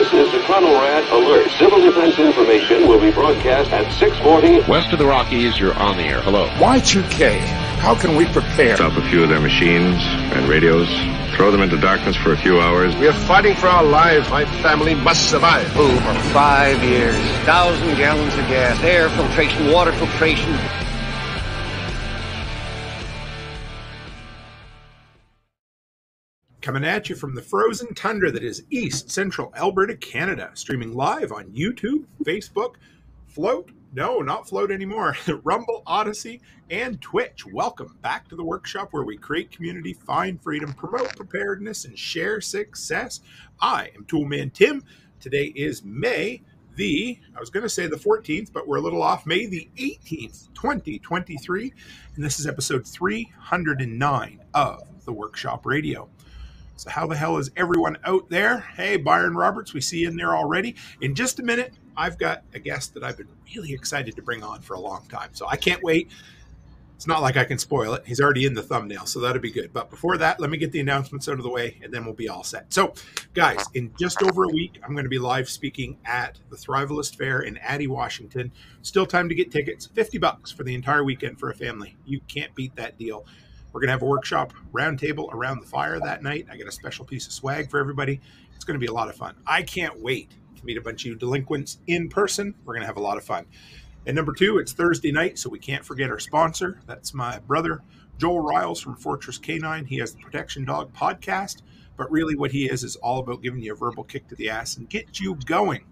This is the NOSTR alert. Civil defense information will be broadcast at 6:40. West of the Rockies, you're on the air. Hello. Y2K, how can we prepare? Stop a few of their machines and radios. Throw them into darkness for a few hours. We are fighting for our lives. My family must survive. Over 5 years, 1,000 gallons of gas, air filtration, water filtration. Coming at you from the frozen tundra that is East Central Alberta, Canada. Streaming live on YouTube, Facebook, Float. No, not Float anymore. Rumble, Odyssey, and Twitch. Welcome back to the workshop where we create community, find freedom, promote preparedness, and share success. I am Toolman Tim. Today is May the 14th, but we're a little off. May the 18th, 2023. And this is episode 309 of the Workshop Radio. So how the hell is everyone out there? Hey, Byron Roberts, we see you in there already. In just a minute, I've got a guest that I've been really excited to bring on for a long time. So I can't wait. It's not like I can spoil it. He's already in the thumbnail, so that'll be good. But before that, let me get the announcements out of the way, and then we'll be all set. So, guys, in just over a week, I'm going to be live speaking at the Thrivalist Fair in Addy, Washington. Still time to get tickets. $50 for the entire weekend for a family. You can't beat that deal. We're going to have a workshop roundtable around the fire that night. I got a special piece of swag for everybody. It's going to be a lot of fun. I can't wait to meet a bunch of you delinquents in person. We're going to have a lot of fun. And number two, it's Thursday night, so we can't forget our sponsor. That's my brother, Joel Riles from Fortress K9. He has the Protection Dog podcast, but really what he is all about giving you a verbal kick to the ass and get you going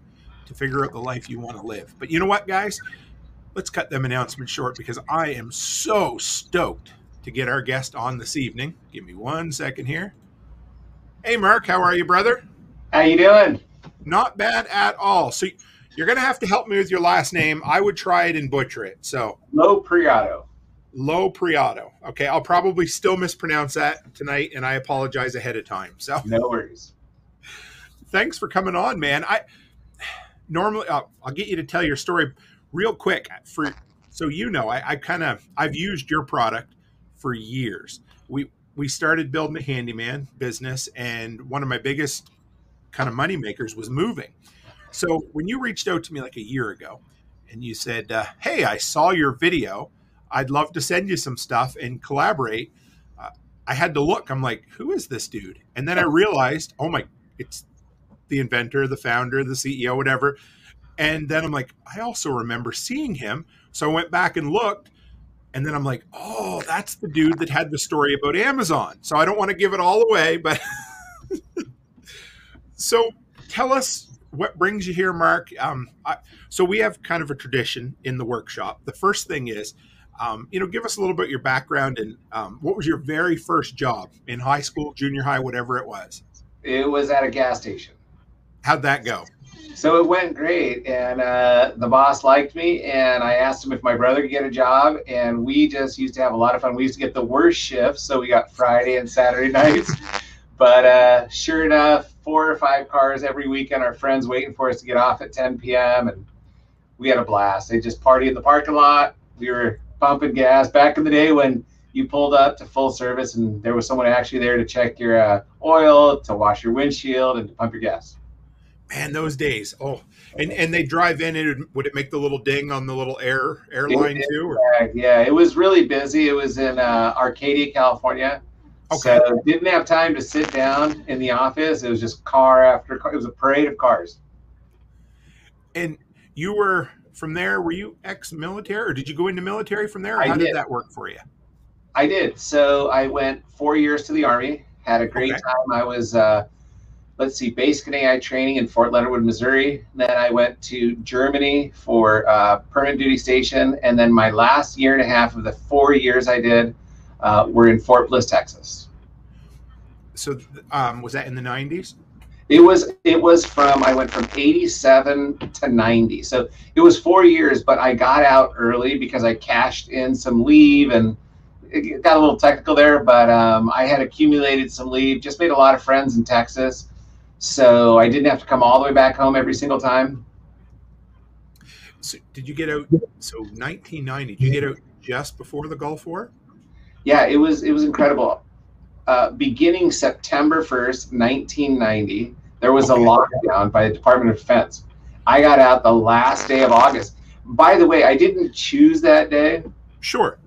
to figure out the life you want to live. But you know what, guys? Let's cut them announcements short because I am so stoked to get our guest on this evening. Give me 1 second here. Hey, Mark, how are you, brother? How you doing? Not bad at all. So you're going to have to help me with your last name. I would try it and butcher it. So Lopreiato. Lopreiato. Okay, I'll probably still mispronounce that tonight, and I apologize ahead of time. So no worries. Thanks for coming on, man. Normally I'll get you to tell your story real quick. So I've used your product for years. We started building a handyman business, and one of my biggest kind of money makers was moving. So when you reached out to me like a year ago and you said, hey, I saw your video, I'd love to send you some stuff and collaborate. I had to look, I'm like, who is this dude? And then I realized, it's the inventor, the founder, the CEO, whatever. And then I'm like, I also remember seeing him. So I went back and looked. And then I'm like, oh, that's the dude that had the story about Amazon. So I don't want to give it all away, but so tell us what brings you here, Mark. So we have kind of a tradition in the workshop. The first thing is, give us a little bit of your background and what was your very first job in high school, junior high, whatever it was? It was at a gas station. How'd that go? So it went great, and the boss liked me, and I asked him if my brother could get a job, and we just used to have a lot of fun. We used to get the worst shifts, so we got Friday and Saturday nights, but sure enough, 4 or 5 cars every weekend, our friends waiting for us to get off at 10 p.m., and we had a blast. They just party in the parking lot. We were pumping gas. Back in the day when you pulled up to full service, and there was someone actually there to check your oil, to wash your windshield, and to pump your gas. Man, those days. Oh, and they drive in, and would it make the little ding on the little airline too? Or? Yeah, it was really busy. It was in Arcadia, California. Okay. So didn't have time to sit down in the office. It was just car after car. It was a parade of cars. And you were from there, were you ex-military, or did you go into military from there? Or how did that work for you? I did. So I went 4 years to the Army, had a great time. I was basic and AI training in Fort Leonard Wood, Missouri. Then I went to Germany for permanent duty station. And then my last year and a half of the 4 years I did were in Fort Bliss, Texas. So was that in the 90s? It was I went from 87 to 90. So it was 4 years, but I got out early because I cashed in some leave, and it got a little technical there, but I had accumulated some leave, just made a lot of friends in Texas. So I didn't have to come all the way back home every single time. So did you get out? So 1990, did you get out just before the Gulf War? Yeah, it was incredible. Beginning September 1st, 1990, There was a lockdown by the Department of Defense. I got out the last day of August. By the way, I didn't choose that day. Sure.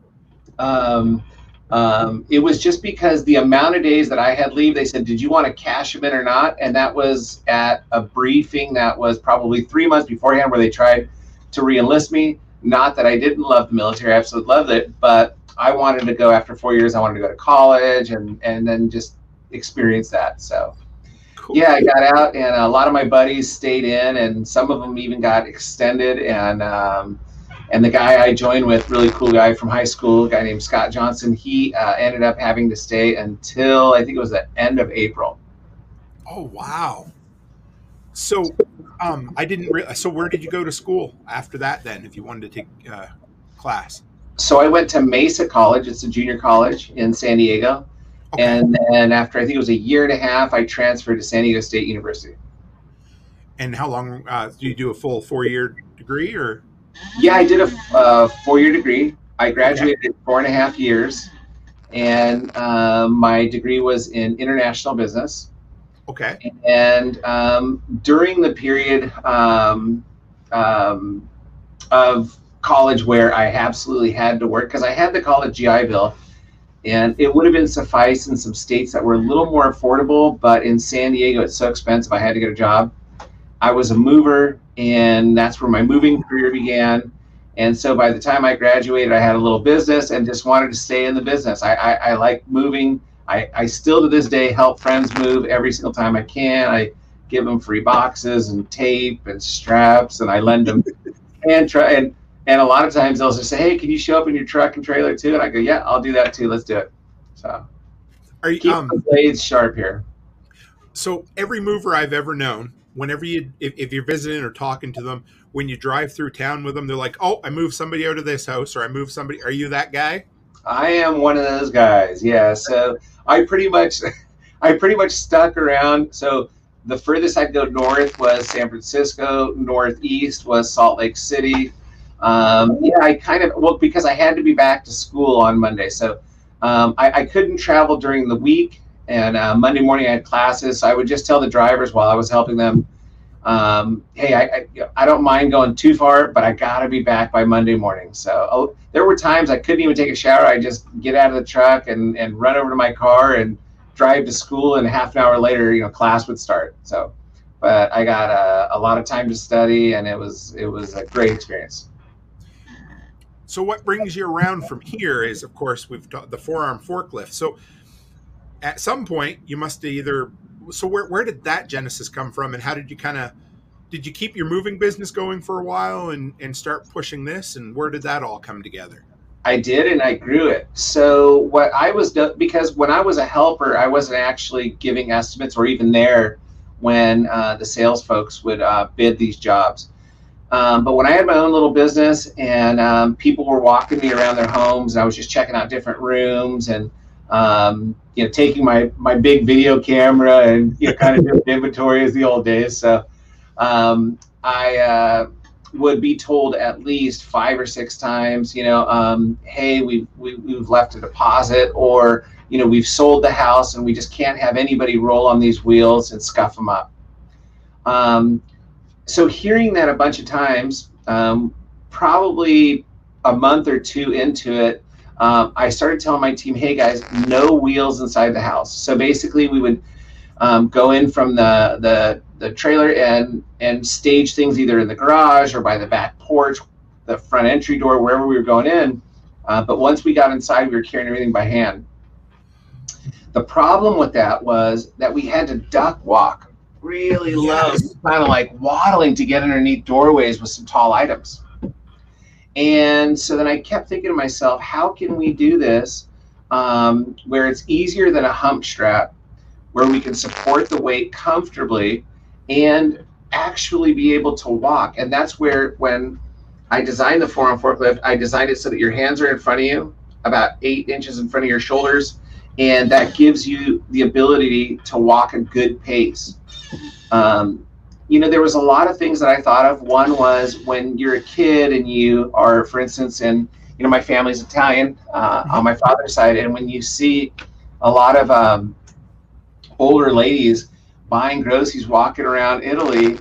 It was just because the amount of days that I had leave, they said, did you want to cash them in or not? And that was at a briefing that was probably 3 months beforehand where they tried to re-enlist me. Not that I didn't love the military, I absolutely loved it, but I wanted to go after 4 years. I wanted to go to college and then just experience that. So cool. Yeah, I got out, and a lot of my buddies stayed in, and some of them even got extended. And the guy I joined with, really cool guy from high school, a guy named Scott Johnson, he ended up having to stay until I think it was the end of April. Oh, wow. So I didn't realize. So where did you go to school after that then, if you wanted to take class? So I went to Mesa College. It's a junior college in San Diego. Okay. And then after I think it was a year and a half, I transferred to San Diego State University. And how long do you do a full 4-year degree or? Yeah, I did a 4-year degree. I graduated in 4.5 years, and my degree was in international business. Okay. And during the period of college where I absolutely had to work, because I had the college GI Bill, and it would have been suffice in some states that were a little more affordable, but in San Diego it's so expensive I had to get a job. I was a mover, and that's where my moving career began. And so by the time I graduated, I had a little business and just wanted to stay in the business. I like moving. I still to this day help friends move every single time I can. I give them free boxes and tape and straps, and I lend them and a lot of times they'll just say, hey, can you show up in your truck and trailer too? And I go, yeah, I'll do that too. Let's do it. So are you keep the blades sharp here. So every mover I've ever known, whenever if you're visiting or talking to them, when you drive through town with them, they're like, oh, I moved somebody out of this house, or I moved somebody. Are you that guy? I am one of those guys. Yeah. So I pretty much stuck around. So the furthest I'd go north was San Francisco. Northeast was Salt Lake City. Yeah, I kind of, well, because I had to be back to school on Monday. So I couldn't travel during the week. And Monday morning I had classes. So I would just tell the drivers while I was helping them, hey, I don't mind going too far, but I got to be back by Monday morning. So there were times I couldn't even take a shower. I just get out of the truck and run over to my car and drive to school. And half an hour later, class would start. So, but I got a lot of time to study, and it was a great experience. So what brings you around from here is, of course, we've got the Forearm Forklift. So at some point you must either, so where did that genesis come from, and how did you did you keep your moving business going for a while and start pushing this, and where did that all come together? I did, and I grew it. So what I was doing, because when I was a helper, I wasn't actually giving estimates or even there when the sales folks would bid these jobs. But when I had my own little business and people were walking me around their homes, and I was just checking out different rooms and taking my big video camera and kind of doing inventory as the old days. So I would be told at least 5 or 6 times, hey, we've left a deposit, or we've sold the house and we just can't have anybody roll on these wheels and scuff them up. So hearing that a bunch of times, probably a month or 2 into it, I started telling my team, hey guys, no wheels inside the house. So basically we would go in from the trailer and stage things either in the garage or by the back porch, the front entry door, wherever we were going in. But once we got inside, we were carrying everything by hand. The problem with that was that we had to duck walk really low, kind of like waddling to get underneath doorways with some tall items. And so then I kept thinking to myself, how can we do this where it's easier than a hump strap, where we can support the weight comfortably and actually be able to walk? And that's where, when I designed the Forearm Forklift, I designed it so that your hands are in front of you, about 8 inches in front of your shoulders, and that gives you the ability to walk a good pace. There was a lot of things that I thought of. One was when you're a kid and you are, for instance, and my family's Italian on my father's side, and when you see a lot of older ladies buying groceries, walking around Italy,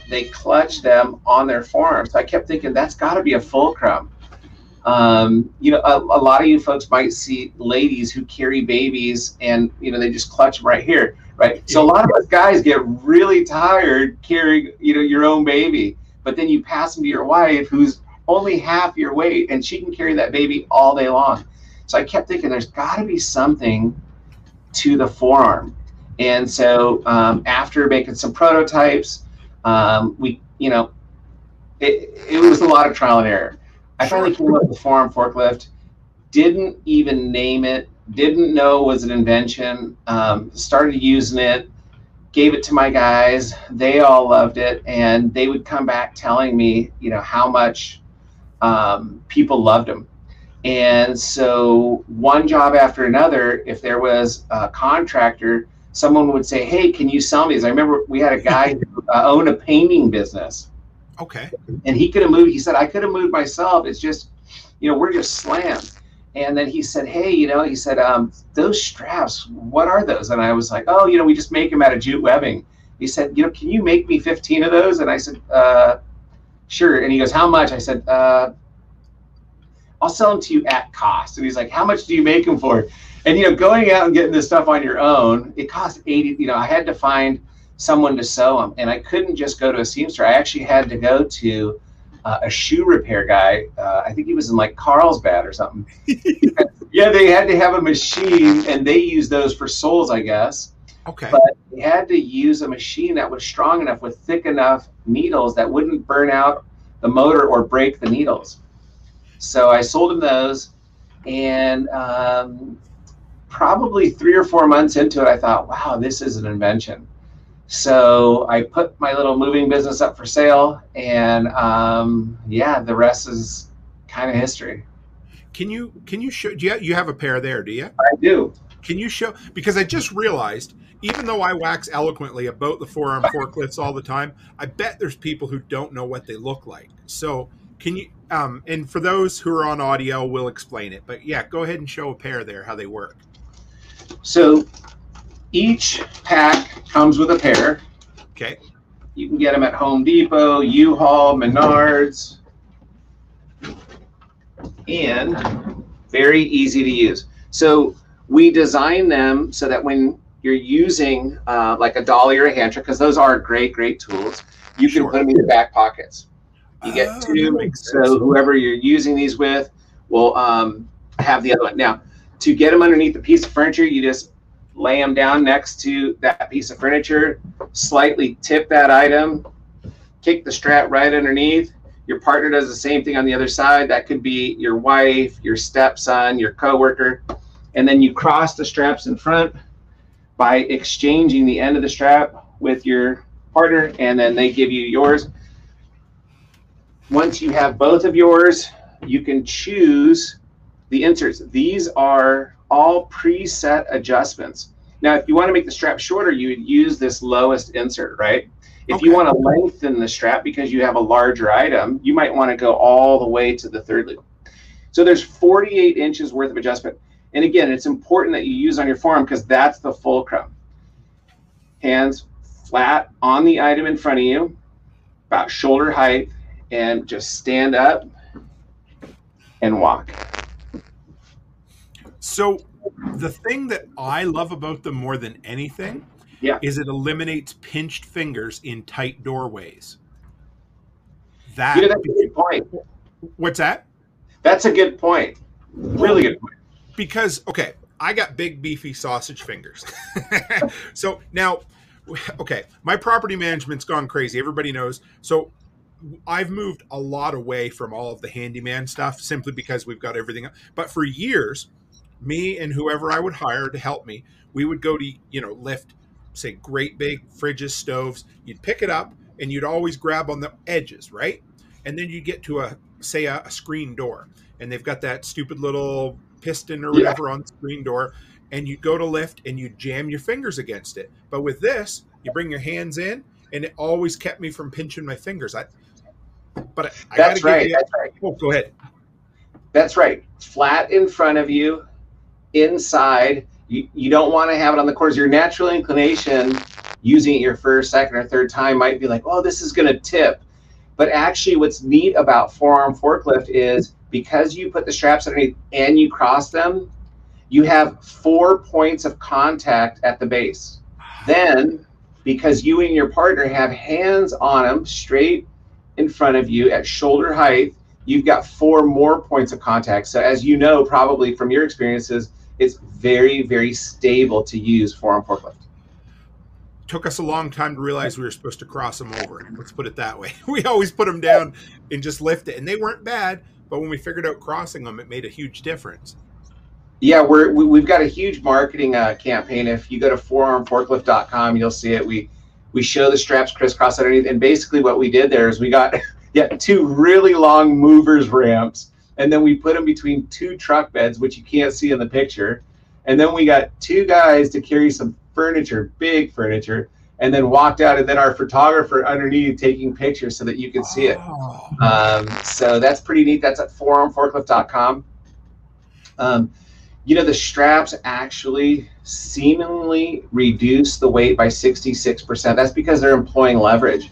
they clutch them on their forearm. So I kept thinking that's got to be a fulcrum. You know, a lot of you folks might see ladies who carry babies and, you know, they just clutch them right here, right? So a lot of us guys get really tired carrying, you know, your own baby, but then you pass them to your wife who's only half your weight and she can carry that baby all day long. So I kept thinking there's got to be something to the forearm. And so after making some prototypes, we, you know, it was a lot of trial and error. I finally came up with the Forearm Forklift, didn't even name it, didn't know it was an invention, started using it, gave it to my guys. They all loved it, and they would come back telling me, you know, how much people loved them. And so one job after another, if there was a contractor, someone would say, hey, can you sell me these? I remember we had a guy who owned a painting business. Okay. And he could have moved. He said, I could have moved myself. It's just, you know, we're just slammed. And then he said, hey, you know, he said, those straps, what are those? And I was like, oh, you know, we just make them out of jute webbing. He said, you know, can you make me 15 of those? And I said, sure. And he goes, how much? I said, I'll sell them to you at cost. And he's like, how much do you make them for? And, you know, going out and getting this stuff on your own, it costs 80, you know, I had to find someone to sew them, and I couldn't just go to a seamster. I actually had to go to a shoe repair guy. I think he was in like Carlsbad or something. Yeah, they had to have a machine, and they use those for soles, I guess. Okay. But they had to use a machine that was strong enough with thick enough needles that wouldn't burn out the motor or break the needles. So I sold him those, and probably 3 or 4 months into it, I thought, wow, this is an invention. So I put my little moving business up for sale, and yeah, the rest is kind of history. Can you show? Do you have a pair there? Do you? I do. Can you show? Because I just realized, even though I wax eloquently about the Forearm Forklifts all the time, I bet there's people who don't know what they look like. So can you? And for those who are on audio, we'll explain it. But yeah, go ahead and show a pair there, how they work. So each pack comes with a pair. Okay. You can get them at Home Depot, U-Haul, Menards, and very easy to use. So we design them so that when you're using like a dolly or a hand truck, because those are great tools, you can put them in your back pockets. You get two, so whoever you're using these with will have the other one. Now, to get them underneath the piece of furniture, you just lay them down next to that piece of furniture, slightly tip that item, kick the strap right underneath. Your partner does the same thing on the other side. That could be your wife, your stepson, your coworker. And then you cross the straps in front by exchanging the end of the strap with your partner, and then they give you yours. Once you have both of yours, you can choose the inserts. These are all preset adjustments. Now, if you want to make the strap shorter, you would use this lowest insert, right? If you want to lengthen the strap because you have a larger item, you might want to go all the way to the third loop. So there's 48 inches worth of adjustment. And again, it's important that you use on your forearm because that's the fulcrum. Hands flat on the item in front of you, about shoulder height, and just stand up and walk. So the thing that I love about them more than anything is it eliminates pinched fingers in tight doorways. That's a good point. What's that? That's a good point. Really good point. Because, okay, I got big, beefy sausage fingers. So now, okay, my property management's gone crazy. Everybody knows. So I've moved a lot away from all of the handyman stuff simply because we've got everything up. But for years, me and whoever I would hire to help me, we would go to, you know, lift, say, great big fridges, stoves. You'd pick it up and you'd always grab on the edges, right? And then you get to a screen door, and they've got that stupid little piston or whatever on the screen door, and you go to lift and you jam your fingers against it. But with this, you bring your hands in, and it always kept me from pinching my fingers. That's right. Oh, go ahead. That's right. Flat in front of you, inside. You don't want to have it on the corners. Your natural inclination using it your first, second, or third time might be like, oh, this is going to tip. But actually what's neat about Forearm Forklift is because you put the straps underneath and you cross them, you have 4 points of contact at the base. Then, because you and your partner have hands on them straight in front of you at shoulder height, you've got 4 more points of contact. So as you know, probably from your experiences, it's very, very stable to use Forearm Forklift. Took us a long time to realize we were supposed to cross them over. Let's put it that way. We always put them down and just lift it, and they weren't bad. But when we figured out crossing them, it made a huge difference. Yeah, we've got a huge marketing campaign. If you go to forearmforklift.com, you'll see it. We show the straps crisscross underneath, and basically what we did there is we got 2 really long movers ramps, and then we put them between 2 truck beds, which you can't see in the picture, and then we got 2 guys to carry some furniture, big furniture, and then walked out, and then our photographer underneath taking pictures so that you can see it. So that's pretty neat. That's at forearmforklift.com. You know, the straps actually seemingly reduce the weight by 66%. That's because they're employing leverage.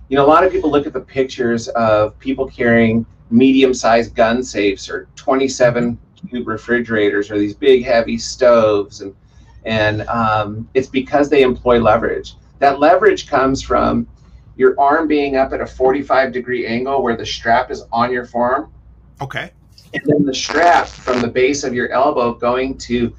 You know, a lot of people look at the pictures of people carrying medium-sized gun safes or 27-cube refrigerators or these big heavy stoves, and it's because they employ leverage. That leverage comes from your arm being up at a 45-degree angle where the strap is on your forearm. Okay. And then the strap from the base of your elbow going to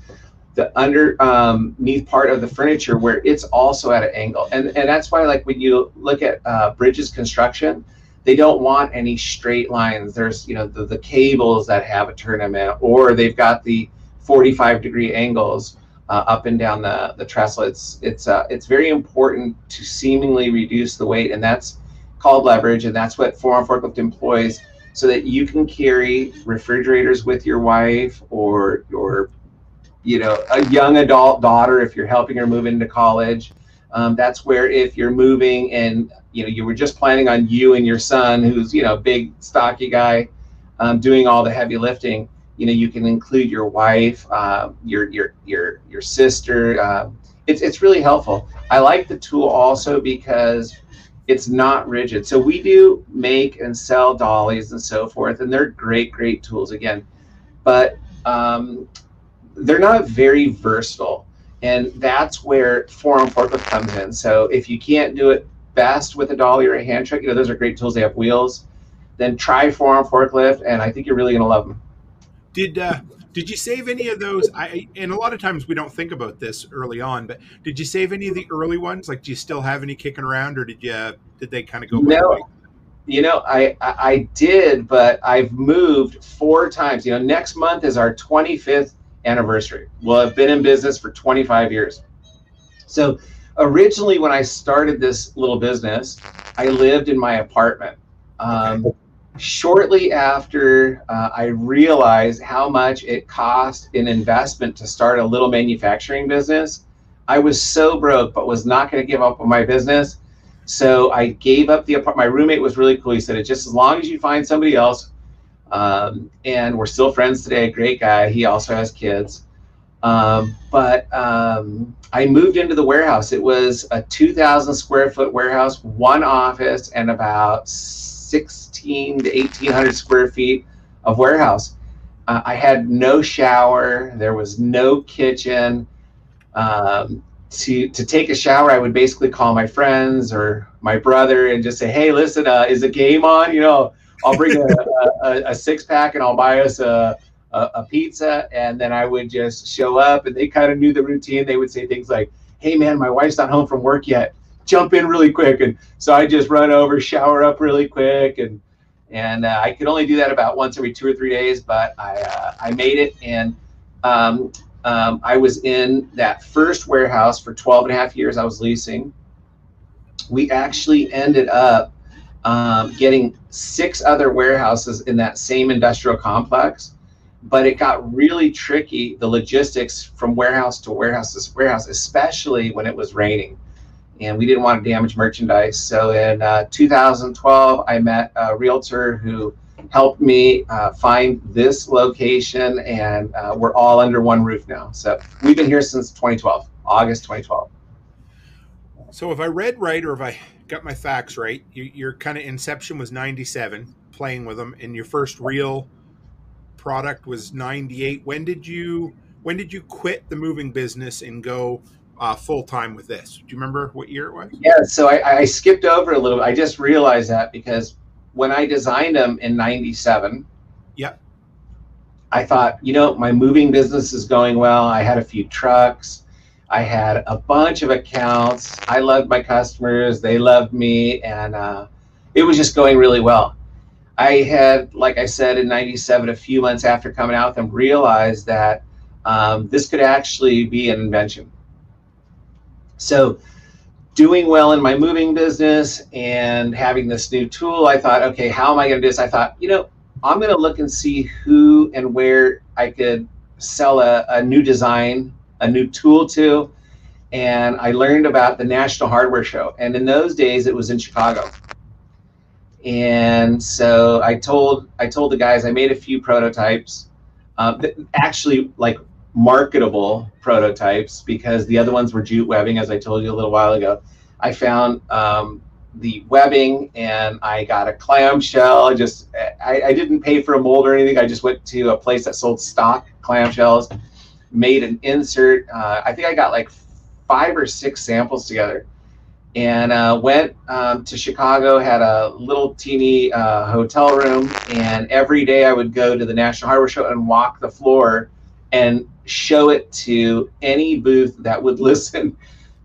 the underneath part of the furniture where it's also at an angle. And that's why, like, when you look at bridges construction, they don't want any straight lines. There's, you know, the cables that have a tournament, or they've got the 45-degree angles up and down the trestle. It's very important to seemingly reduce the weight, and that's called leverage, and that's what Forearm Forklift employs, so that you can carry refrigerators with your wife or your, you know, a young adult daughter if you're helping her move into college. That's where if you're moving and, you know, you were just planning on you and your son, who's, you know, big stocky guy, doing all the heavy lifting, you know, you can include your wife, your sister. It's really helpful. I like the tool also because it's not rigid. So we do make and sell dollies and so forth, and they're great tools again, but they're not very versatile, and that's where Forearm Forklift comes in. So if you can't do it best with a dolly or a hand truck, you know, those are great tools. They have wheels. Then try Forearm Forklift, and I think you're really gonna love them. Did you save any of those? And a lot of times we don't think about this early on, but did you save any of the early ones? Like, do you still have any kicking around, or did they kind of go? No, you know, I did, but I've moved 4 times. You know, next month is our 25th anniversary. We'll have been in business for 25 years. So originally, when I started this little business, I lived in my apartment. Shortly after I realized how much it cost in investment to start a little manufacturing business, I was so broke, but was not going to give up on my business. So I gave up the apartment. My roommate was really cool. He said, "It's just as long as you find somebody else." And we're still friends today. Great guy. He also has kids. But I moved into the warehouse. It was a 2,000 square foot warehouse, 1 office, and about 1,600 to 1,800 square feet of warehouse. I had no shower. There was no kitchen. To take a shower, I would basically call my friends or my brother and just say, "Hey, listen, is a game on? You know, I'll bring a 6-pack and I'll buy us a pizza." And then I would just show up, and they kind of knew the routine. They would say things like, "Hey, man, my wife's not home from work yet. Jump in really quick." And so I just run over, shower up really quick, and I could only do that about once every 2 or 3 days, but I made it. And I was in that first warehouse for 12.5 years. I was leasing. We actually ended up getting 6 other warehouses in that same industrial complex, but it got really tricky, the logistics from warehouse to warehouse to warehouse, especially when it was raining, and we didn't want to damage merchandise. So in 2012, I met a realtor who helped me find this location, and we're all under one roof now. So we've been here since 2012, August 2012. So if I read right, or if I got my facts right, your kind of inception was 97, playing with them, and your first real product was 98. When did you quit the moving business and go full time with this? Do you remember what year it was? Yeah, so I skipped over a little bit. I just realized that because when I designed them in 97, yep, I thought, my moving business is going well. I had a few trucks. I had a bunch of accounts. I loved my customers. They loved me. And it was just going really well. I had, like I said, in 97, a few months after coming out with them, realized that this could actually be an invention. So doing well in my moving business and having this new tool, I thought, okay, how am I going to do this? I thought, I'm going to look and see who and where I could sell a new design, a new tool to. And I learned about the National Hardware Show. And in those days, it was in Chicago. And so I told the guys, I made a few prototypes, actually like marketable prototypes, because the other ones were jute webbing, as I told you a little while ago. I found the webbing, and I got a clamshell. I didn't pay for a mold or anything. I just went to a place that sold stock clamshells, made an insert. I think I got like 5 or 6 samples together, and went to Chicago, had a little teeny hotel room, and every day I would go to the National Hardware Show and walk the floor and show it to any booth that would listen,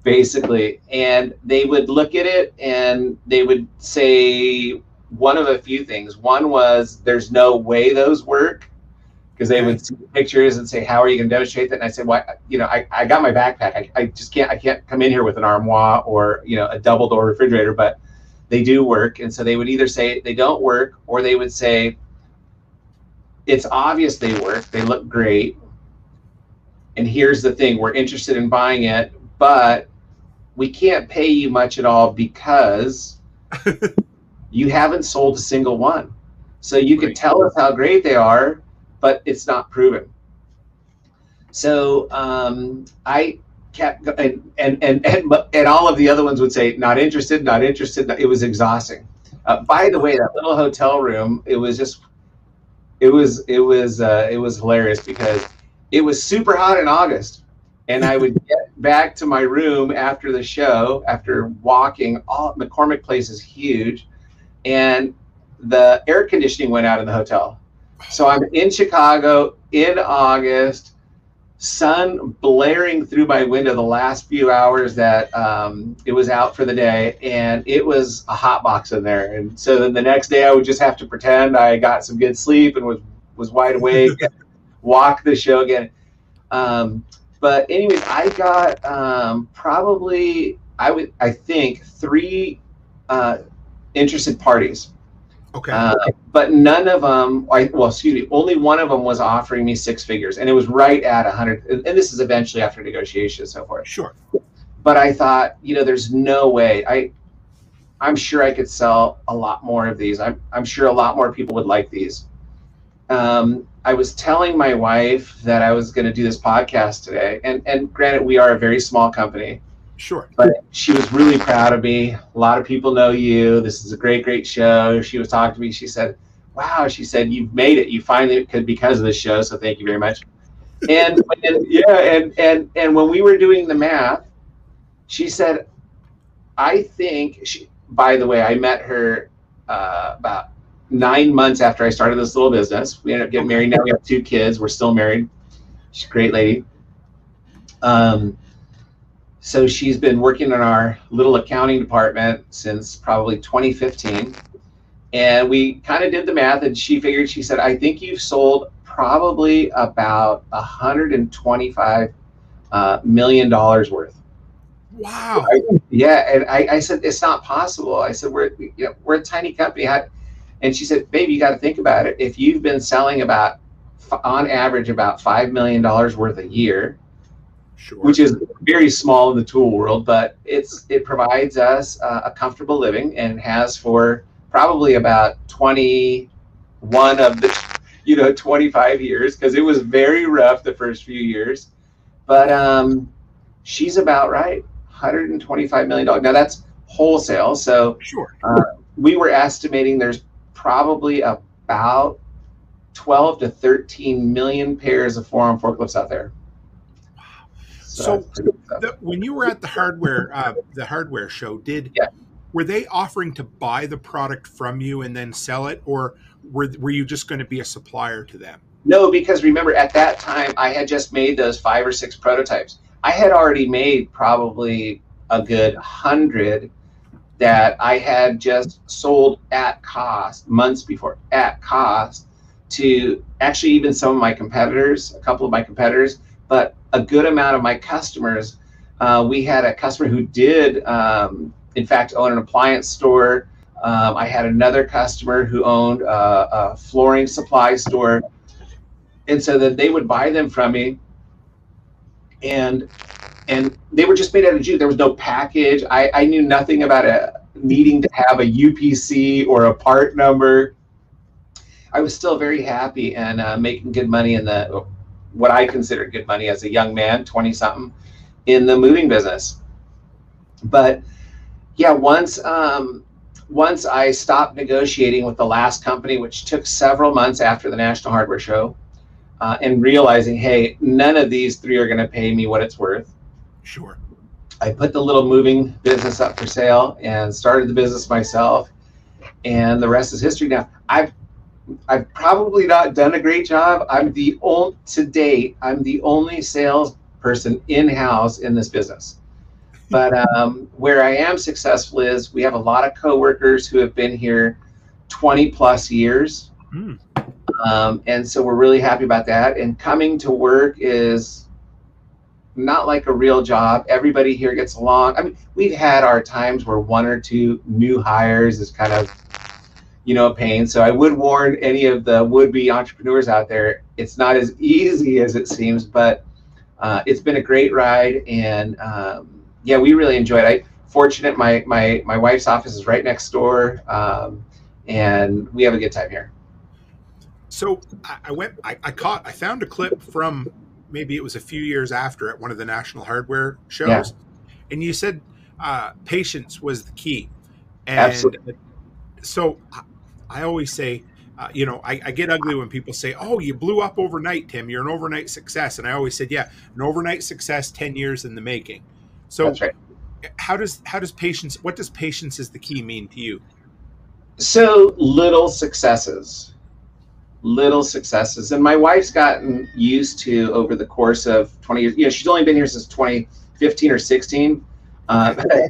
basically. And they would look at it and they would say one of a few things. One was, there's no way those work, because they would see pictures and say, how are you going to demonstrate that? And I said, well, I got my backpack. I can't come in here with an armoire or, a double door refrigerator, but they do work. And so they would either say they don't work, or they would say, it's obvious they work. They look great. And here's the thing, we're interested in buying it, but we can't pay you much at all because you haven't sold a single one. So you can tell us how great they are, but it's not proven. So I kept, and all of the other ones would say, not interested, not interested. It was exhausting. By the way, that little hotel room, it was hilarious, because it was super hot in August, and I would get back to my room after the show, after walking. McCormick Place is huge, and the air conditioning went out in the hotel. So I'm in Chicago in August, sun blaring through my window the last few hours that it was out for the day, and it was a hot box in there. And so then the next day I would just have to pretend I got some good sleep and was wide awake, and walk the show again. But anyways, I got probably, I think 3 interested parties. Okay. But none of them, only one of them was offering me 6 figures, and it was right at 100. And this is eventually after negotiations and so forth. Sure. But I thought, there's no way. I'm sure I could sell a lot more of these. I'm sure a lot more people would like these. I was telling my wife that I was going to do this podcast today, and granted, we are a very small company. Sure. But she was really proud of me. A lot of people know you. This is a great, great show. She was talking to me. She said, wow, she said, you've made it. You finally could, because of this show. So thank you very much. And when we were doing the math, she said, I think by the way, I met her about 9 months after I started this little business. We ended up getting married. Now we have 2 kids. We're still married. She's a great lady. So she's been working in our little accounting department since probably 2015. And we kind of did the math, and she said, I think you've sold probably about $125 million worth. Wow. Yeah. And I said, it's not possible. I said, we're a tiny company. And she said, baby, you got to think about it. If you've been selling on average about $5 million worth a year, sure, which is very small in the tool world, but it provides us a comfortable living, and has for probably about 21 of the 25 years, because it was very rough the first few years. But she's about right. $125 million. Now that's wholesale. So Sure. We were estimating there's probably about 12 to 13 million pairs of forearm forklifts out there. So when you were at the hardware show, were they offering to buy the product from you and then sell it, or were you just going to be a supplier to them? No, because remember at that time I had just made those 5 or 6 prototypes. I had already made probably a good 100 that I had just sold at cost months before, at cost, to actually even some of my competitors, a couple of my competitors, but a good amount of my customers. We had a customer who did, in fact, own an appliance store. I had another customer who owned a flooring supply store. And so then they would buy them from me, and they were just made out of jute. There was no package. I knew nothing about needing to have a UPC or a part number. I was still very happy and making good money in what I consider good money as a young man, 20-something, in the moving business. But yeah, once I stopped negotiating with the last company, which took several months after the National Hardware Show, and realizing, hey, none of these 3 are going to pay me what it's worth. Sure. I put the little moving business up for sale and started the business myself, and the rest is history. Now, I've probably not done a great job. To date, I'm the only salesperson in-house in this business. But where I am successful is we have a lot of coworkers who have been here 20 plus years. And so we're really happy about that. And coming to work is not like a real job. Everybody here gets along. I mean, we've had our times where 1 or 2 new hires is kind of, a pain. So I would warn any of the would-be entrepreneurs out there, it's not as easy as it seems, but it's been a great ride. And yeah, we really enjoyed it. Fortunate, my wife's office is right next door, and we have a good time here. So I found a clip from, maybe it was a few years after, at one of the National Hardware shows, and you said patience was the key. And absolutely. So I always say, I get ugly when people say, "Oh, you blew up overnight, Tim. You're an overnight success." And I always said, "Yeah, an overnight success, 10 years in the making." So that's right. How does patience? What does patience is the key mean to you? So little successes. And my wife's gotten used to, over the course of 20 years, she's only been here since 2015 or 16,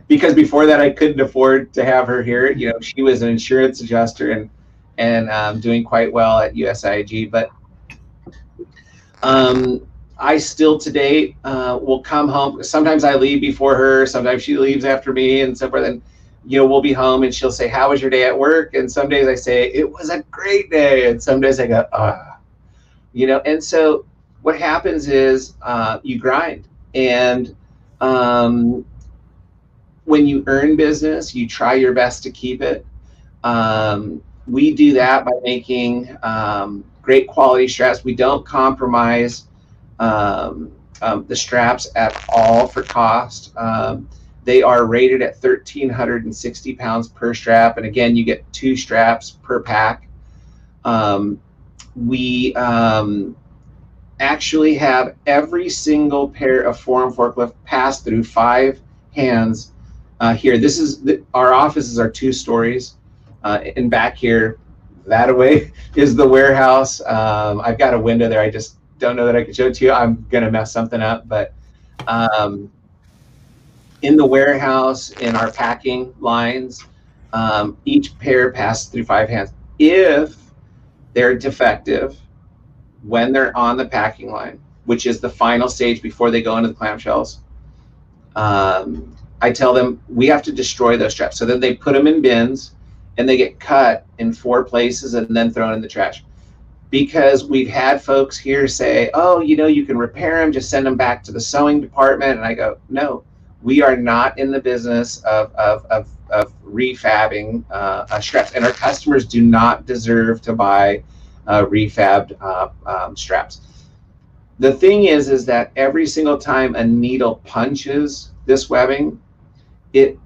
because before that I couldn't afford to have her here. She was an insurance adjuster and doing quite well at U.S.A. But I still to date will come home. Sometimes I leave before her, sometimes she leaves after me, and so forth. And we'll be home and she'll say, "How was your day at work?" And some days I say, "It was a great day." And some days I go, and so what happens is you grind. And when you earn business, you try your best to keep it. We do that by making great quality straps. We don't compromise the straps at all for cost. They are rated at 1,360 pounds per strap. And again, you get 2 straps per pack. We actually have every single pair of forearm forklift pass through 5 hands here. Our offices are 2 stories. And back here, that away, is the warehouse. I've got a window there. I just don't know that I can show it to you. I'm going to mess something up. But in the warehouse, in our packing lines, each pair passes through 5 hands. If they're defective when they're on the packing line, which is the final stage before they go into the clamshells, I tell them we have to destroy those straps. So then they put them in bins and they get cut in 4 places and then thrown in the trash. Because we've had folks here say, "Oh, you can repair them, just send them back to the sewing department." And I go, no, we are not in the business of refabbing straps, and our customers do not deserve to buy refabbed straps. The thing is that every single time a needle punches this webbing, it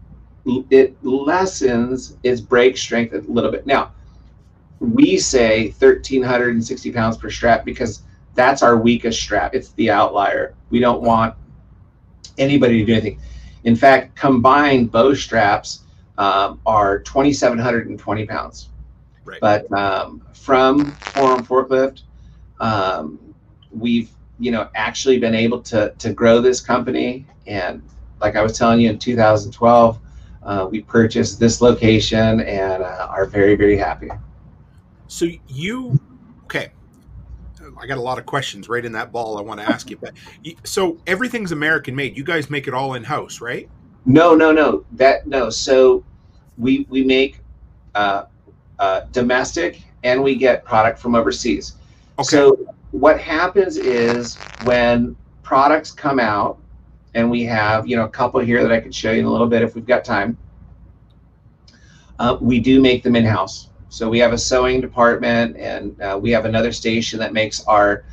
lessens its break strength a little bit. Now, we say 1,360 pounds per strap because that's our weakest strap. It's the outlier. We don't want anybody to do anything. In fact, combined bow straps are 2,720 pounds. Right. But from Forearm Forklift, we've actually been able to grow this company. And like I was telling you, in 2012, we purchased this location and are very, very happy. So okay. I got a lot of questions right in that ball I want to ask you. But so everything's American made. You guys make it all in house, right? No. So we make domestic, and we get product from overseas. Okay. So what happens is when products come out, and we have a couple here that I could show you in a little bit if we've got time. We do make them in house. So we have a sewing department, and we have another station that makes our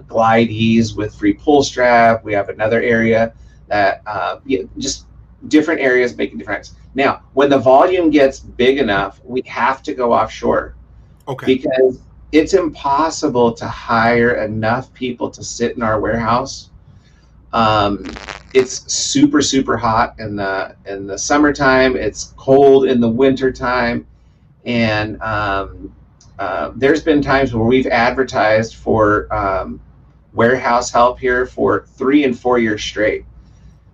glide ease with free pull strap. We have another area that just different areas making difference. Now, when the volume gets big enough, we have to go offshore. Okay. Because it's impossible to hire enough people to sit in our warehouse. It's super, super hot in the summertime. It's cold in the wintertime. And there's been times where we've advertised for warehouse help here for 3 and 4 years straight.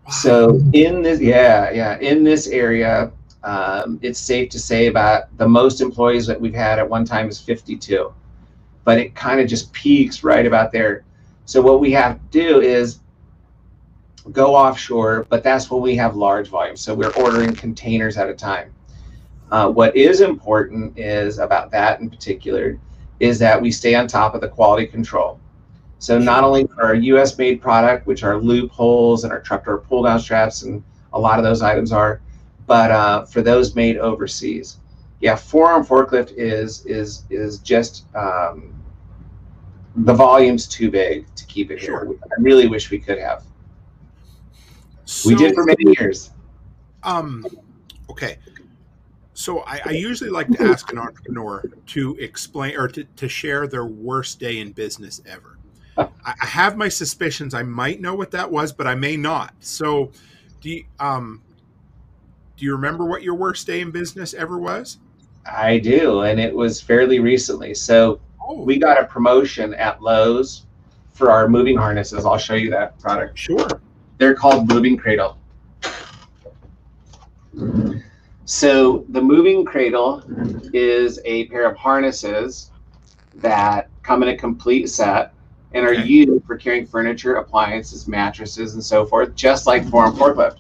Wow. So in this, in this area, it's safe to say about the most employees that we've had at one time is 52, but it kind of just peaks right about there. So what we have to do is go offshore, but that's when we have large volumes. So we're ordering containers at a time. What is important is about that in particular is that we stay on top of the quality control. So not only for our U.S. made product, which are loopholes and our truck door pull down straps, and a lot of those items are, but for those made overseas. Yeah, Forearm Forklift is just the volume's too big to keep it here. I really wish we could have. So, we did for many years. Okay. So I usually like to ask an entrepreneur to explain or to share their worst day in business ever. I have my suspicions I might know what that was, but I may not. So do you remember what your worst day in business ever was? I do, and it was fairly recently. So we got a promotion at Lowe's for our moving harnesses. I'll show you that product. Sure. They're called Moving Cradle. So the Moving Cradle is a pair of harnesses that come in a complete set and are used for carrying furniture, appliances, mattresses, and so forth, just like Forearm Forklift.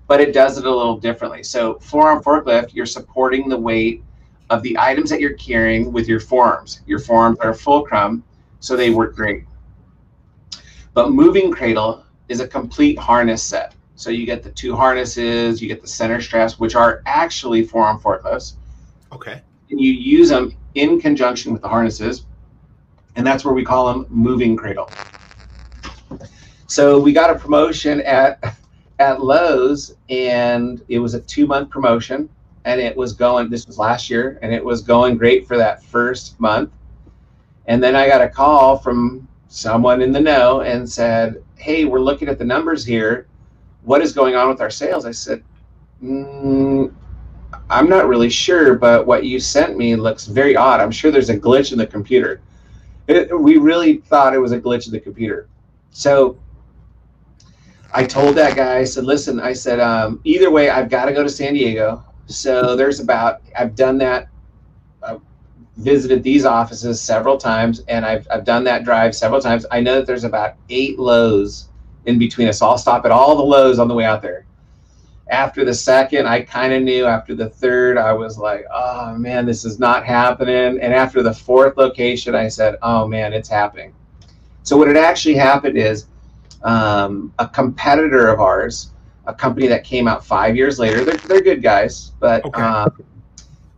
But it does it a little differently. So Forearm Forklift, you're supporting the weight of the items that you're carrying with your forearms. Your forearms are fulcrum, so they work great. But Moving Cradle is a complete harness set. So you get the 2 harnesses, you get the center straps, which are actually Forearm Forklifts. Okay. And you use them in conjunction with the harnesses, and that's where we call them Moving Cradle. So we got a promotion at Lowe's, and it was a 2-month promotion, and it was going, this was last year, and it was going great for that first month. And then I got a call from someone in the know and said, hey, we're looking at the numbers here. What is going on with our sales? I said, I'm not really sure, but what you sent me looks very odd. I'm sure there's a glitch in the computer. We really thought it was a glitch in the computer. So I told that guy, I said, listen, I said, either way, I've got to go to San Diego. So I've done that. I've visited these offices several times, and I've done that drive several times. I know that there's about 8 Lowe's in between us. So I'll stop at all the Lowe's on the way out there. After the second, I kind of knew. After the third, I was like, oh man, this is not happening. And after the 4th location, I said, oh man, it's happening. So what had actually happened is a competitor of ours, a company that came out 5 years later, they're good guys, but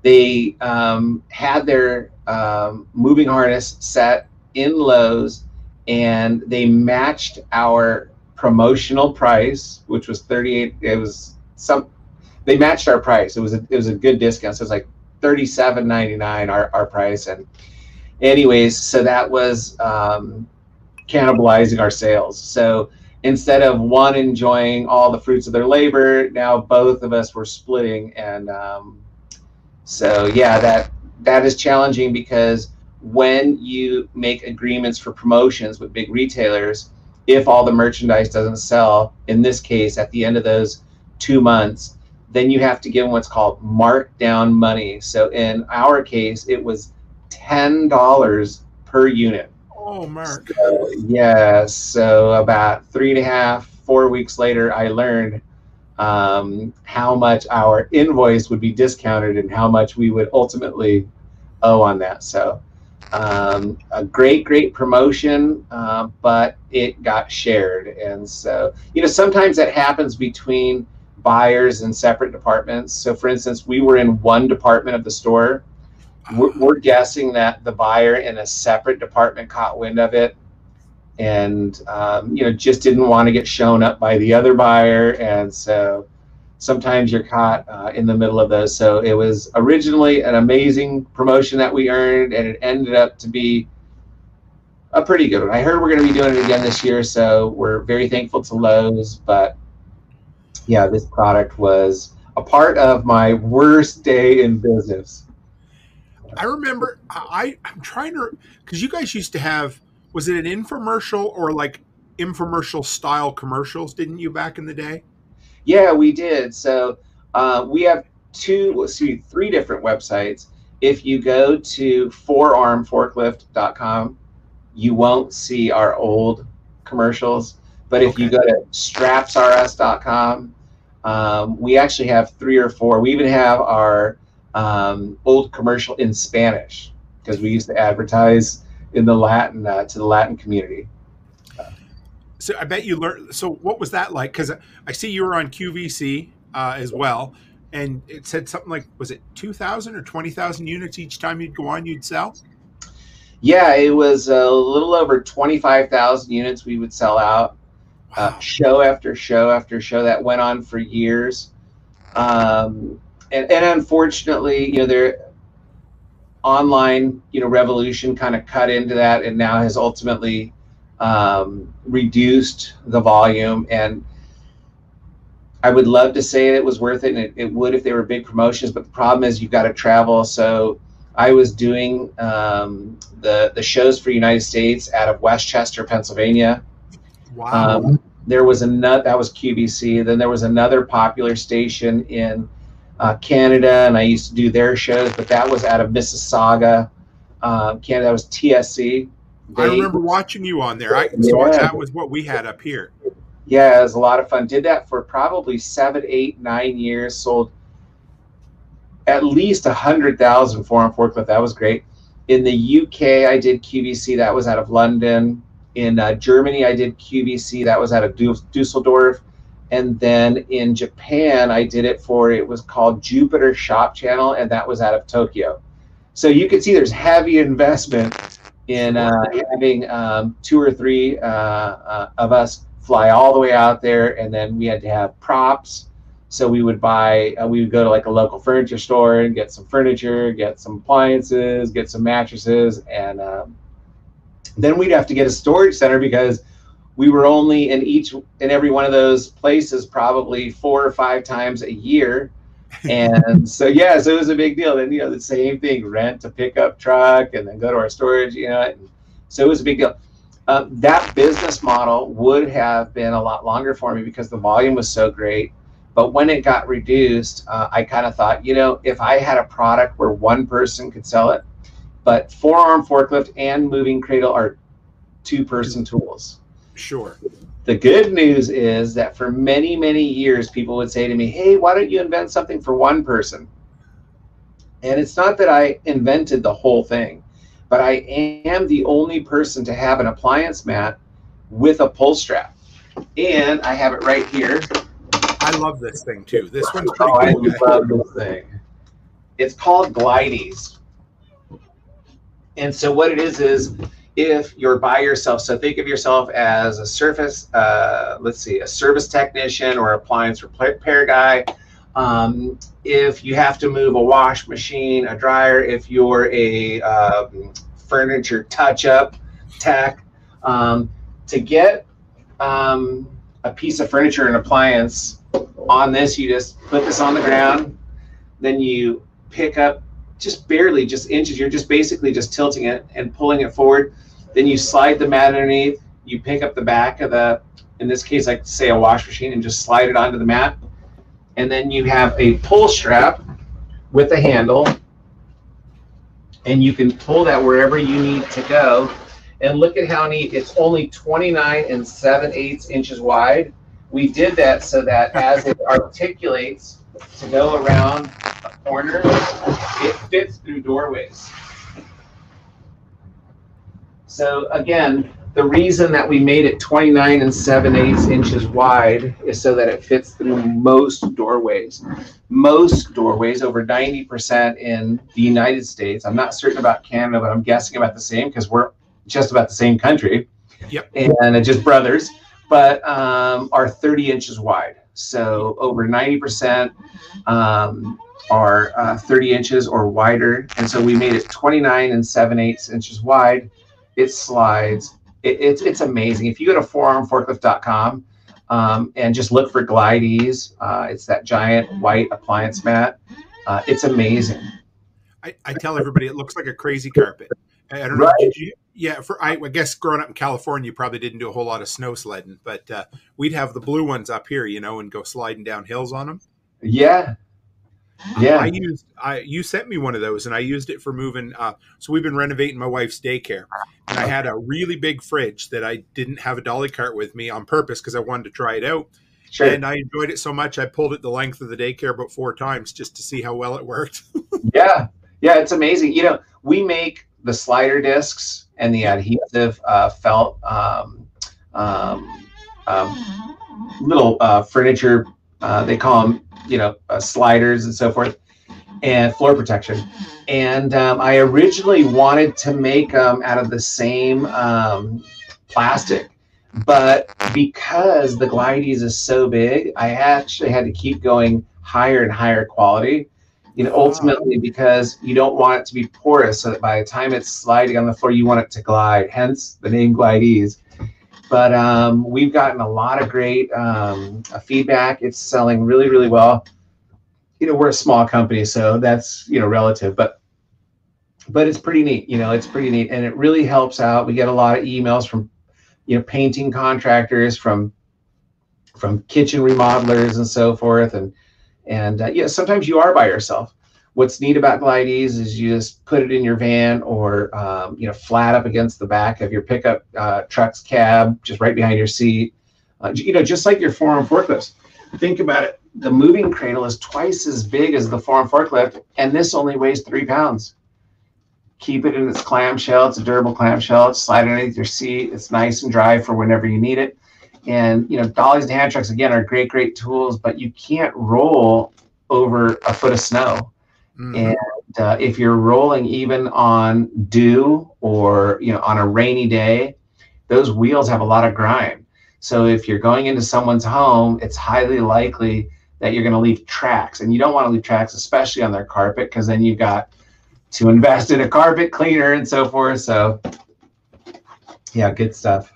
they had their moving harness set in Lowe's, and they matched our promotional price, which was 38. It was they matched our price. It was a good discount. So it was like $37.99 our price. And anyways, so that was cannibalizing our sales. So instead of one enjoying all the fruits of their labor, now both of us were splitting. And so yeah, that is challenging, because when you make agreements for promotions with big retailers, if all the merchandise doesn't sell, in this case, at the end of those 2 months, then you have to give them what's called markdown money. So in our case, it was $10 per unit. Oh, Mark. So, yeah, so about 3.5, 4 weeks later, I learned how much our invoice would be discounted and how much we would ultimately owe on that. So a great promotion, but it got shared. And so, sometimes that happens between buyers in separate departments. So for instance, we were in one department of the store. We're guessing that the buyer in a separate department caught wind of it and just didn't want to get shown up by the other buyer. And so sometimes you're caught in the middle of those. So it was originally an amazing promotion that we earned, and it ended up to be a pretty good one. I heard we're going to be doing it again this year, so we're very thankful to Lowe's. But yeah, this product was a part of my worst day in business. I remember I'm trying to, because you guys used to have, was it an infomercial or like infomercial style commercials, didn't you, back in the day? Yeah, we did. So we have three different websites. If you go to forearmforklift.com, you won't see our old commercials. But if you go to strapsrs.com, we actually have 3 or 4. We even have our old commercial in Spanish, because we used to advertise in the Latin to the Latin community. So I bet you learned. So what was that like? Because I see you were on QVC as well, and it said something like, was it 2,000 or 20,000 units each time you'd go on, you'd sell? Yeah, it was a little over 25,000 units we would sell out. Wow. Show after show after show. That went on for years. And unfortunately, their online, revolution kind of cut into that, and now has ultimately reduced the volume. And I would love to say it was worth it, and it would if they were big promotions, but the problem is you've got to travel. So I was doing the shows for United States out of Westchester, Pennsylvania. Wow. There was that was QVC. Then there was another popular station in Canada, and I used to do their shows, but that was out of Mississauga, Canada. That was TSC. I remember watching you on there. That was what we had up here. Yeah, it was a lot of fun. Did that for probably 7, 8, 9 years. Sold at least 100,000 Forearm Forklift. That was great. In the UK, I did QVC. That was out of London. In Germany, I did QVC. That was out of Dusseldorf. And then in Japan, I did it was called Jupiter Shop Channel, and that was out of Tokyo. So you can see there's heavy investment in having 2 or 3 of us fly all the way out there, and then we had to have props. So we would go to like a local furniture store and get some furniture, get some appliances, get some mattresses, and then we'd have to get a storage center, because we were only in every one of those places probably 4 or 5 times a year. And so it was a big deal. Then the same thing, rent a pickup truck and then go to our storage, and so it was a big deal. That business model would have been a lot longer for me because the volume was so great. But when it got reduced, I kind of thought, if I had a product where one person could sell it, but Forearm Forklift and Moving Cradle are 2-person tools. Sure. The good news is that for many, many years, people would say to me, hey, why don't you invent something for one person? And it's not that I invented the whole thing, but I am the only person to have an appliance mat with a pull strap. And I have it right here. I love this thing too. This one's pretty cool. I love this thing. It's called Glides. And so what it is if you're by yourself, so think of yourself as a service technician or appliance repair guy. If you have to move a wash machine, a dryer, if you're a furniture touch-up tech, to get a piece of furniture and appliance on this, you just put this on the ground, then you pick up just barely, just inches. You're just basically just tilting it and pulling it forward. Then you slide the mat underneath. You pick up the back of the, in this case, like say a wash machine, and just slide it onto the mat. And then you have a pull strap with a handle, and you can pull that wherever you need to go. And look at how neat. It's only 29 7/8 inches wide. We did that so that as it articulates to go around a corner, it fits through doorways. So again, the reason that we made it 29 7/8 inches wide is so that it fits through most doorways. Most doorways, over 90% in the United States. I'm not certain about Canada, but I'm guessing about the same because we're just about the same country. Yep. And just brothers, but are 30 inches wide. So over 90% are 30 inches or wider. And so we made it 29 7/8 inches wide. It slides. It's amazing. If you go to forearmforklift.com and just look for Glide Ease, it's that giant white appliance mat. It's amazing. I tell everybody it looks like a crazy carpet. I don't know. Right. Did you? Yeah, I guess growing up in California, you probably didn't do a whole lot of snow sledding, but we'd have the blue ones up here, you know, and go sliding down hills on them. Yeah. Yeah. You sent me one of those, and I used it for moving. So we've been renovating my wife's daycare, and I had a really big fridge that I didn't have a dolly cart with me on purpose because I wanted to try it out. Sure. And I enjoyed it so much, I pulled it the length of the daycare about 4 times just to see how well it worked. Yeah. Yeah. It's amazing. You know, we make the slider discs and the adhesive felt little furniture. They call them, you know, sliders and so forth, and floor protection. And I originally wanted to make them out of the same plastic, but because the Glide Ease is so big, I actually had to keep going higher and higher quality. You know, ultimately because you don't want it to be porous, so that by the time it's sliding on the floor, you want it to glide. Hence the name Glide Ease. But we've gotten a lot of great feedback. It's selling really, really well. You know, we're a small company, so that's, you know, relative, but it's pretty neat. You know, it's pretty neat, and it really helps out. We get a lot of emails from, you know, painting contractors, from kitchen remodelers and so forth, and yeah, sometimes you are by yourself. What's neat about Glide Ease is you just put it in your van or you know, flat up against the back of your pickup truck's cab, just right behind your seat. You know, just like your Forearm Forklift. Think about it. The moving cradle is twice as big as the Forearm Forklift, and this only weighs 3 pounds. Keep it in its clamshell. It's a durable clamshell. It's slide underneath your seat. It's nice and dry for whenever you need it. And, you know, dollies and hand trucks, again, are great, great tools, but you can't roll over a foot of snow. Mm-hmm. And if you're rolling even on dew or, you know, on a rainy day, those wheels have a lot of grime. So if you're going into someone's home, it's highly likely that you're going to leave tracks. And you don't want to leave tracks, especially on their carpet, because then you've got to invest in a carpet cleaner and so forth. So, yeah, good stuff.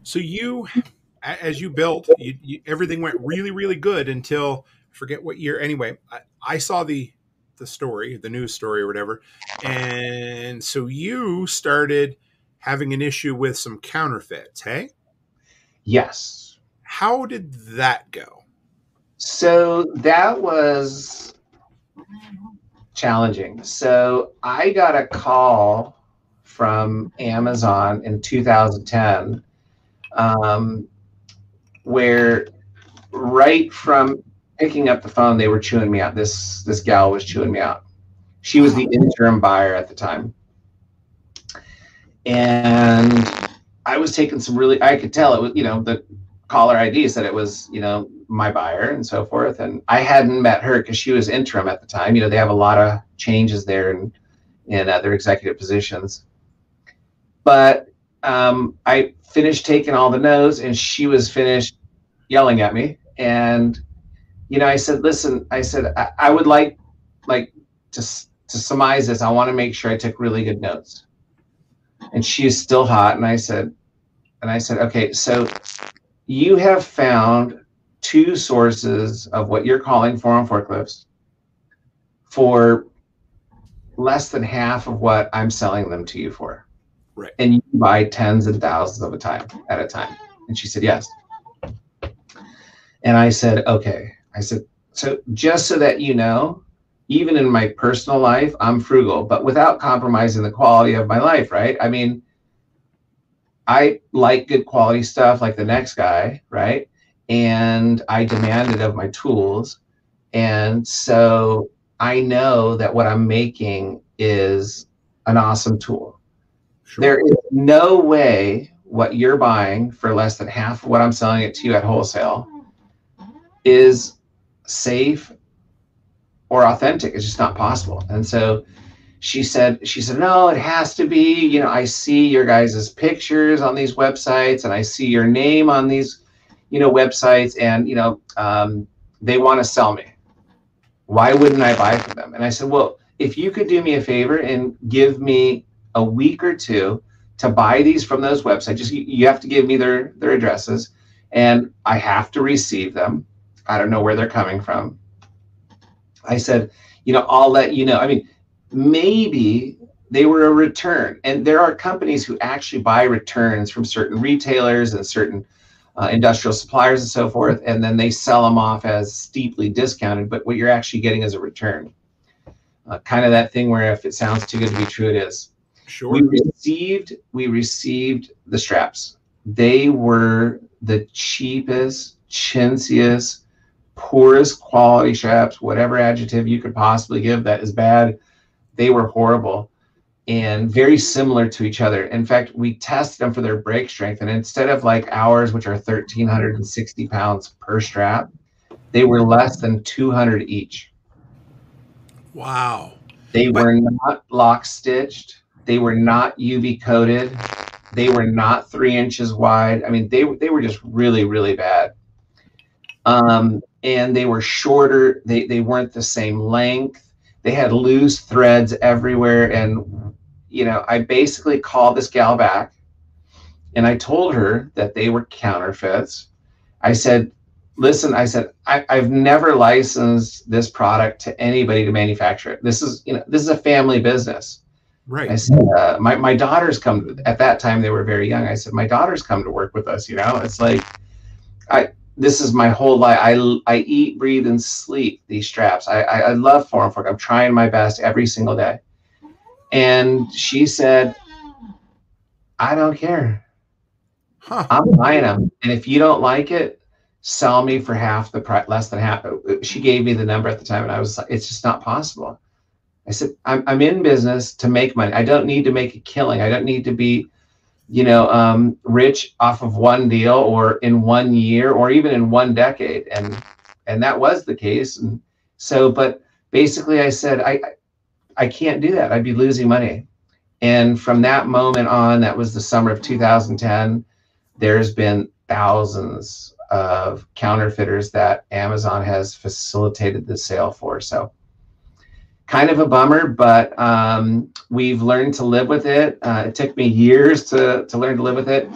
So you... As you built, everything went really, really good until, I forget what year. Anyway, I saw the story, the news story or whatever. And so you started having an issue with some counterfeits, hey? Yes. How did that go? So that was challenging. So I got a call from Amazon in 2010. Where right from picking up the phone, they were chewing me out. This gal was chewing me out. She was the interim buyer at the time. And I was taking some really, I could tell it was, you know, the caller ID said it was, you know, my buyer and so forth. And I hadn't met her because she was interim at the time. You know, they have a lot of changes there in their executive positions. But I finished taking all the notes, and she was finished yelling at me. And, I said, listen, I said, I would like to surmise this. I want to make sure I took really good notes. And she's still hot. And I said, okay, so you have found 2 sources of what you're calling forearm forklifts for less than half of what I'm selling them to you for. Right. And you buy tens and thousands at a time. And she said, yes. And I said, okay. I said, so just so that you know, even in my personal life, I'm frugal, but without compromising the quality of my life, right? I mean, I like good quality stuff like the next guy, right? And I demand it of my tools. And so I know that what I'm making is an awesome tool. Sure. There is no way what you're buying for less than half of what I'm selling it to you at wholesale is safe or authentic. It's just not possible. And so she said, no, it has to be, I see your guys' pictures on these websites, and I see your name on these, websites, and, they want to sell me. Why wouldn't I buy from them? And I said, well, if you could do me a favor and give me a week or 2 to buy these from those websites, just you have to give me their addresses, and I have to receive them. I don't know where they're coming from. I said, I'll let you know. I mean, maybe they were a return, and there are companies who actually buy returns from certain retailers and certain industrial suppliers and so forth, and then they sell them off as steeply discounted, but what you're actually getting is a return. Kind of that thing where if it sounds too good to be true, it is. Sure. We received the straps. They were the cheapest, chintziest, poorest quality straps, whatever adjective you could possibly give that is bad. They were horrible and very similar to each other. In fact, we tested them for their break strength, and instead of like ours, which are 1,360 pounds per strap, they were less than 200 each. Wow. They were not lock stitched. They were not UV coated. They were not 3 inches wide. I mean, they were just really, really bad. And they were shorter. They weren't the same length. They had loose threads everywhere. And, I basically called this gal back, and I told her that they were counterfeits. I said, listen, I've never licensed this product to anybody to manufacture it. This is a family business. Right. I said, my daughters come, at that time they were very young. I said, my daughters come to work with us. It's like, this is my whole life. I eat, breathe, and sleep these straps. I love Forearm Fork. I'm trying my best every single day. And she said, I don't care. Huh. I'm buying them. And if you don't like it, sell me for half the price, less than half. She gave me the number at the time, and I was like, it's just not possible. I said, I'm in business to make money. I don't need to make a killing. I don't need to be, rich off of one deal or in 1 year or even in 1 decade. And that was the case. And so, but basically I said, I can't do that. I'd be losing money. And from that moment on, that was the summer of 2010, there's been thousands of counterfeiters that Amazon has facilitated the sale for. So kind of a bummer, but we've learned to live with it. It took me years to learn to live with it.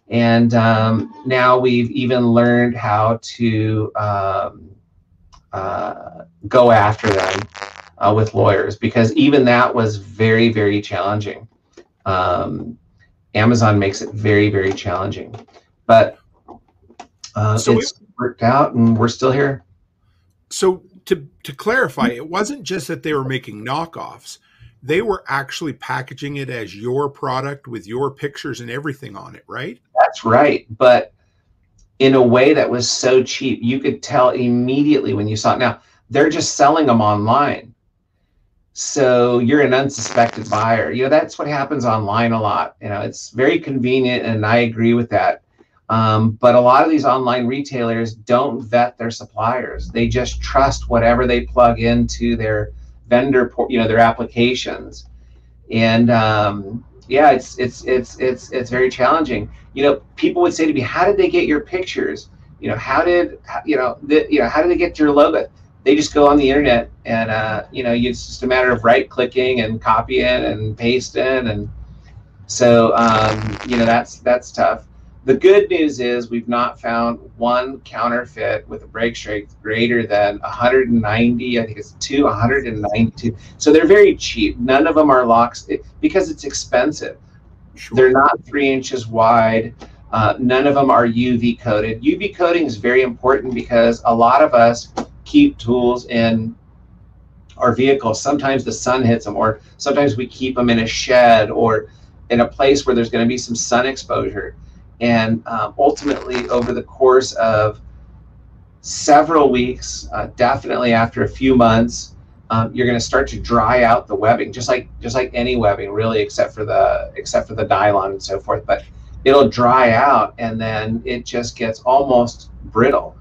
And now we've even learned how to go after them with lawyers, because even that was very, very challenging. Amazon makes it very, very challenging. But it's worked out, and we're still here. So to clarify, it wasn't just that they were making knockoffs. They were actually packaging it as your product with your pictures and everything on it, right? That's right. But in a way that was so cheap, you could tell immediately when you saw it. Now, they're just selling them online. So you're an unsuspected buyer. That's what happens online a lot. It's very convenient, and I agree with that. But a lot of these online retailers don't vet their suppliers. They just trust whatever they plug into their vendor, their applications. And yeah, it's very challenging. You know, people would say to me, "How did they get your pictures? You know, how did how did they get your logo?" They just go on the internet, and it's just a matter of right clicking and copying and pasting, and so that's tough. The good news is we've not found one counterfeit with a break strength greater than 190. I think it's 192. So they're very cheap. None of them are locks because it's expensive. Sure. They're not 3 inches wide. None of them are UV coated. UV coating is very important because a lot of us keep tools in our vehicles. Sometimes the sun hits them, or sometimes we keep them in a shed or in a place where there's going to be some sun exposure. And ultimately, over the course of several weeks, definitely after a few months, you're going to start to dry out the webbing, just like any webbing, really, except for the nylon and so forth. But it'll dry out, and then it just gets almost brittle.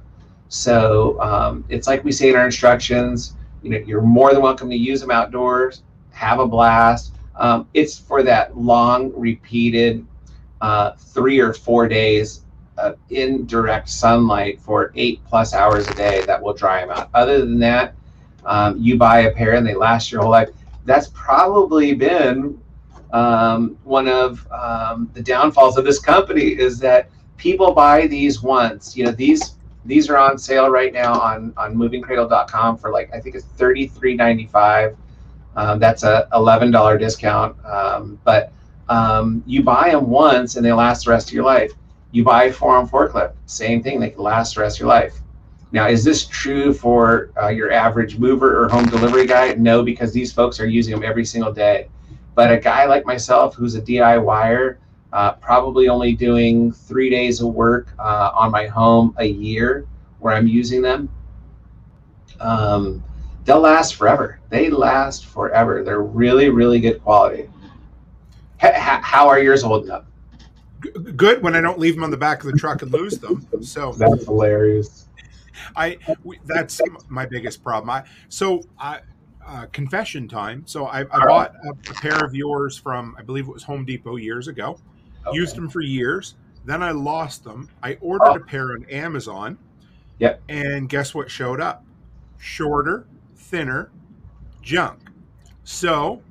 So it's like we say in our instructions. You're more than welcome to use them outdoors. Have a blast. It's for that long, repeated 3 or 4 days in direct sunlight for 8+ hours a day that will dry them out. Other than that, you buy a pair and they last your whole life. That's probably been one of the downfalls of this company, is that people buy these once. These are on sale right now on movingcradle.com for, like, I think it's $33.95. That's a $11 discount. But you buy them once and they last the rest of your life. You buy a Forearm Forklift, same thing, they can last the rest of your life. Now, is this true for your average mover or home delivery guy? No, because these folks are using them every single day. But a guy like myself, who's a DIYer, probably only doing 3 days of work on my home a year where I'm using them, they'll last forever. They last forever. They're really, really good quality. How are yours holding up? Good, when I don't leave them on the back of the truck and lose them. So that's hilarious. That's my biggest problem. Confession time. So I bought a pair of yours from, I believe it was Home Depot years ago. Okay. Used them for years. Then I lost them. I ordered a pair on Amazon. Yep. And guess what showed up? Shorter, thinner, junk. So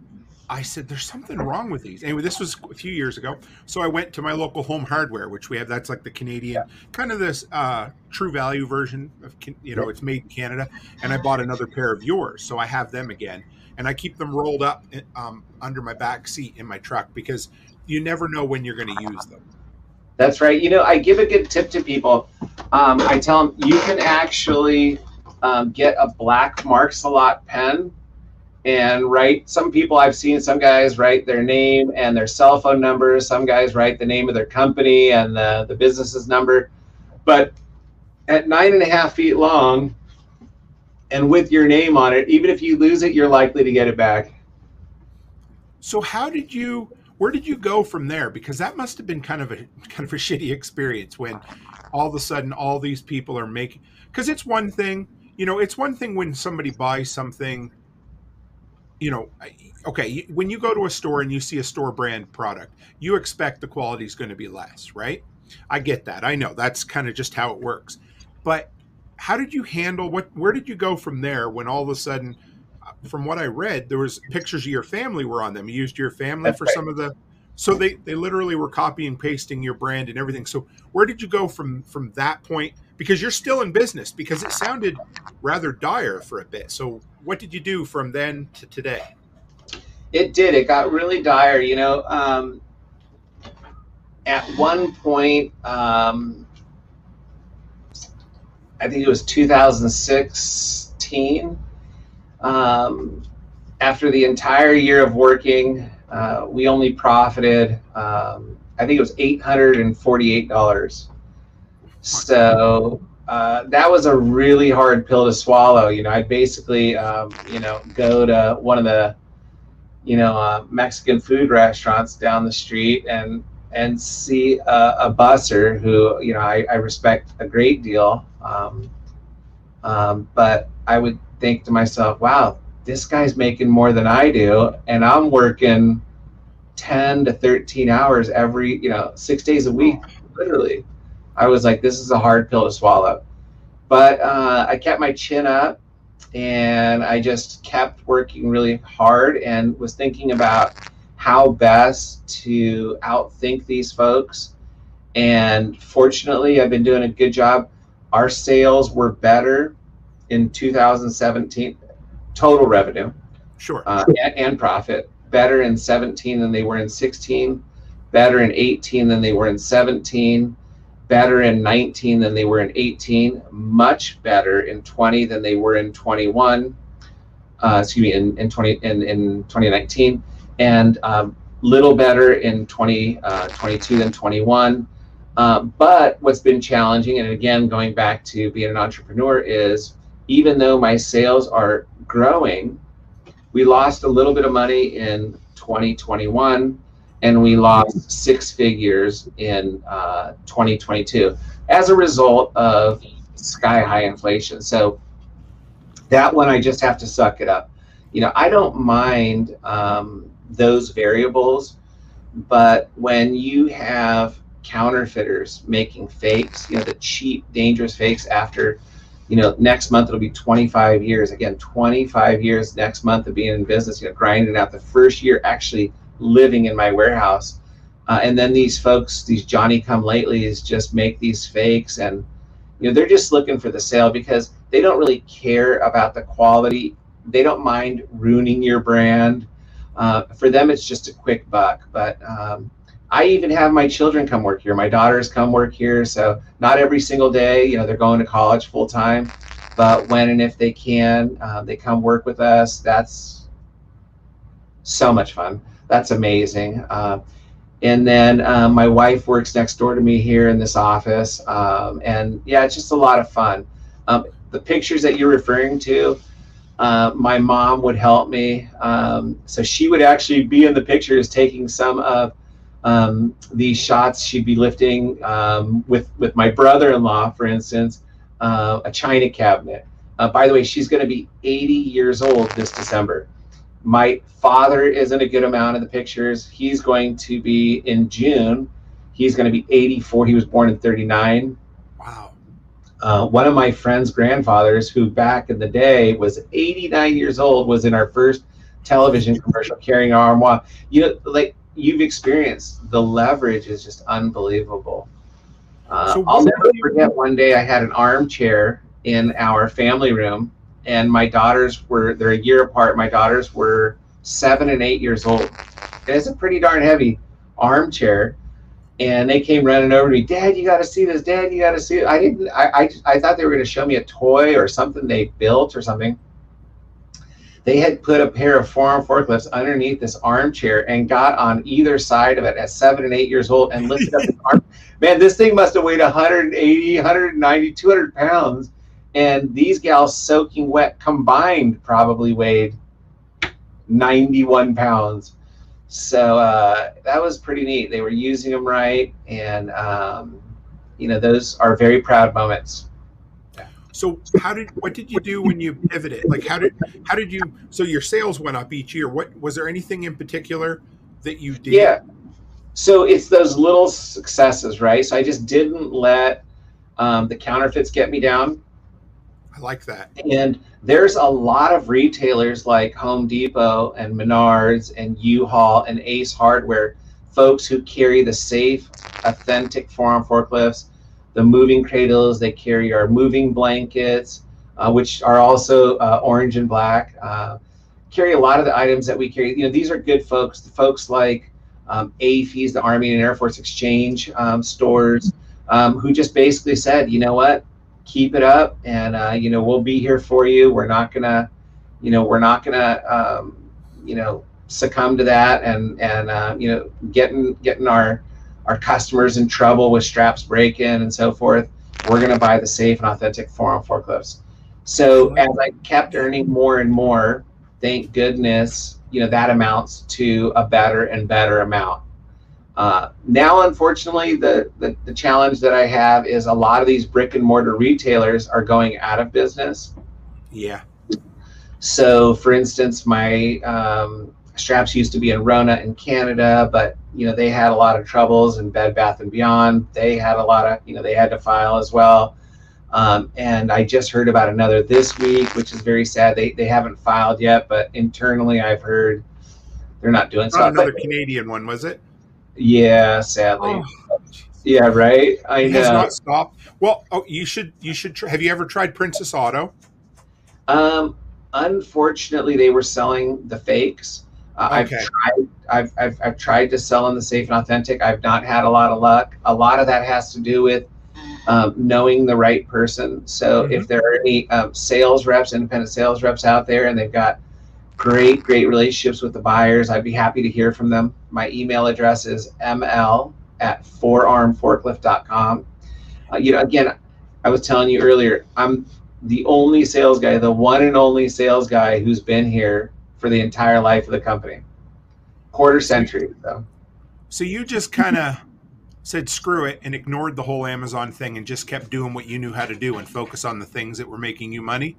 I said, there's something wrong with these. Anyway, this was a few years ago. So I went to my local Home Hardware, which we have. That's like the Canadian, kind of this True Value version of, it's made in Canada. And I bought another pair of yours. So I have them again. And I keep them rolled up under my back seat in my truck, because you never know when you're going to use them. That's right. I give a good tip to people. I tell them you can actually get a black Marks-a-Lot pen and write. Some people I've seen, some guys write their name and their cell phone number. Some guys write the name of their company and the business's number. But at 9.5 feet long and with your name on it, even if you lose it, you're likely to get it back. So where did you go from there? Because that must have been kind of a shitty experience when all of a sudden all these people are making, because it's one thing, it's one thing when somebody buys something, okay, when you go to a store and you see a store brand product, you expect the quality is going to be less, right? I get that. I know that's kind of just how it works. But how did you handle where did you go from there when all of a sudden, from what I read, there was pictures of your family were on them. You used your family for some of the, so they literally were copying and pasting your brand and everything. So where did you go from that point? Because you're still in business, because it sounded rather dire for a bit. So what did you do from then to today? It did. It got really dire. At one point, I think it was 2016, after the entire year of working, we only profited, I think it was $848. So that was a really hard pill to swallow. I'd basically, go to one of the, Mexican food restaurants down the street and see a busser who, I respect a great deal. But I would think to myself, wow, this guy's making more than I do, and I'm working 10 to 13 hours every, 6 days a week, literally. I was like, this is a hard pill to swallow. But I kept my chin up, and I just kept working really hard and was thinking about how best to outthink these folks. And fortunately, I've been doing a good job. Our sales were better in 2017, total revenue, Sure, and profit, better in 17 than they were in 16, better in 18 than they were in 17, better in 19 than they were in 18, much better in 20 than they were in 21, in 2019, and little better in 2022 than 21. But what's been challenging, and again, going back to being an entrepreneur, is even though my sales are growing, we lost a little bit of money in 2021, and we lost 6 figures in 2022 as a result of sky-high inflation. So that one, I just have to suck it up. I don't mind those variables, but when you have counterfeiters making fakes, the cheap, dangerous fakes after, next month it'll be 25 years. Again, 25 years next month of being in business, grinding out the first year actually living in my warehouse. And then these folks, these Johnny-come-latelys, just make these fakes, and they're just looking for the sale because they don't really care about the quality. They don't mind ruining your brand. For them, it's just a quick buck. But I even have my children come work here. My daughters come work here. So not every single day, they're going to college full time, but when and if they can, they come work with us. That's so much fun. That's amazing. And then my wife works next door to me here in this office. And yeah, it's just a lot of fun. The pictures that you're referring to, my mom would help me. So she would actually be in the pictures taking some of these shots. She'd be lifting with my brother-in-law, for instance, a china cabinet. By the way, she's going to be 80 years old this December. My father is in a good amount of the pictures. He's going to be, in June, he's going to be 84. He was born in 39. wow. One of my friend's grandfathers, who back in the day was 89 years old, was in our first television commercial carrying our armoire. Like you've experienced, the leverage is just unbelievable. I'll never forget one day I had an armchair in our family room, and my daughters they're a year apart. My daughters were 7 and 8 years old. It's a pretty darn heavy armchair. And they came running over to me, Dad, you got to see this. Dad, you got to see it. I thought they were going to show me a toy or something they built or something. They had put a pair of Forearm Forklifts underneath this armchair and got on either side of it at 7 and 8 years old and lifted up this arm. Man, this thing must have weighed 180, 190, 200 pounds. And these gals soaking wet combined probably weighed 91 pounds. So that was pretty neat. They were using them right, and those are very proud moments. So what did you do when you pivoted? Like how did you, so your sales went up each year. Was there anything in particular that you did? Yeah. So it's those little successes, right? So I just didn't let the counterfeits get me down. I like that. And there's a lot of retailers like Home Depot and Menards and U-Haul and Ace Hardware, folks who carry the safe, authentic Forearm Forklifts, the moving cradles. They carry our moving blankets, which are also orange and black. Carry a lot of the items that we carry. These are good folks. The folks like AFES, the Army and Air Force Exchange stores, who just basically said, you know what? Keep it up, and we'll be here for you. We're not gonna, succumb to that, and getting our customers in trouble with straps breaking and so forth. We're gonna buy the safe and authentic Forearm Forklifts. So as I kept earning more and more, thank goodness, that amounts to a better and better amount. Now, unfortunately, the challenge that I have is a lot of these brick and mortar retailers are going out of business. Yeah. So, for instance, my Straps used to be in Rona in Canada, but they had a lot of troubles, and Bed Bath & Beyond, they had a lot of, they had to file as well. And I just heard about another this week, which is very sad. They haven't filed yet, but internally I've heard they're not doing so. Not another Canadian one, was it? Yeah, sadly. Oh, yeah, right. I know. Has not stopped. Well, you should try. Have you ever tried Princess Auto? Unfortunately, they were selling the fakes. Okay. I've tried to sell in the safe and authentic. I've not had a lot of luck. A lot of that has to do with knowing the right person. So if there are any sales reps, independent sales reps out there, and they've got great relationships with the buyers, I'd be happy to hear from them. My email address is ml@forearmforklift.com. Again, I was telling you earlier, I'm the only sales guy, the one and only sales guy who's been here for the entire life of the company. Quarter century, though. So you just kind of said screw it and ignored the whole Amazon thing and just kept doing what you knew how to do and focus on the things that were making you money?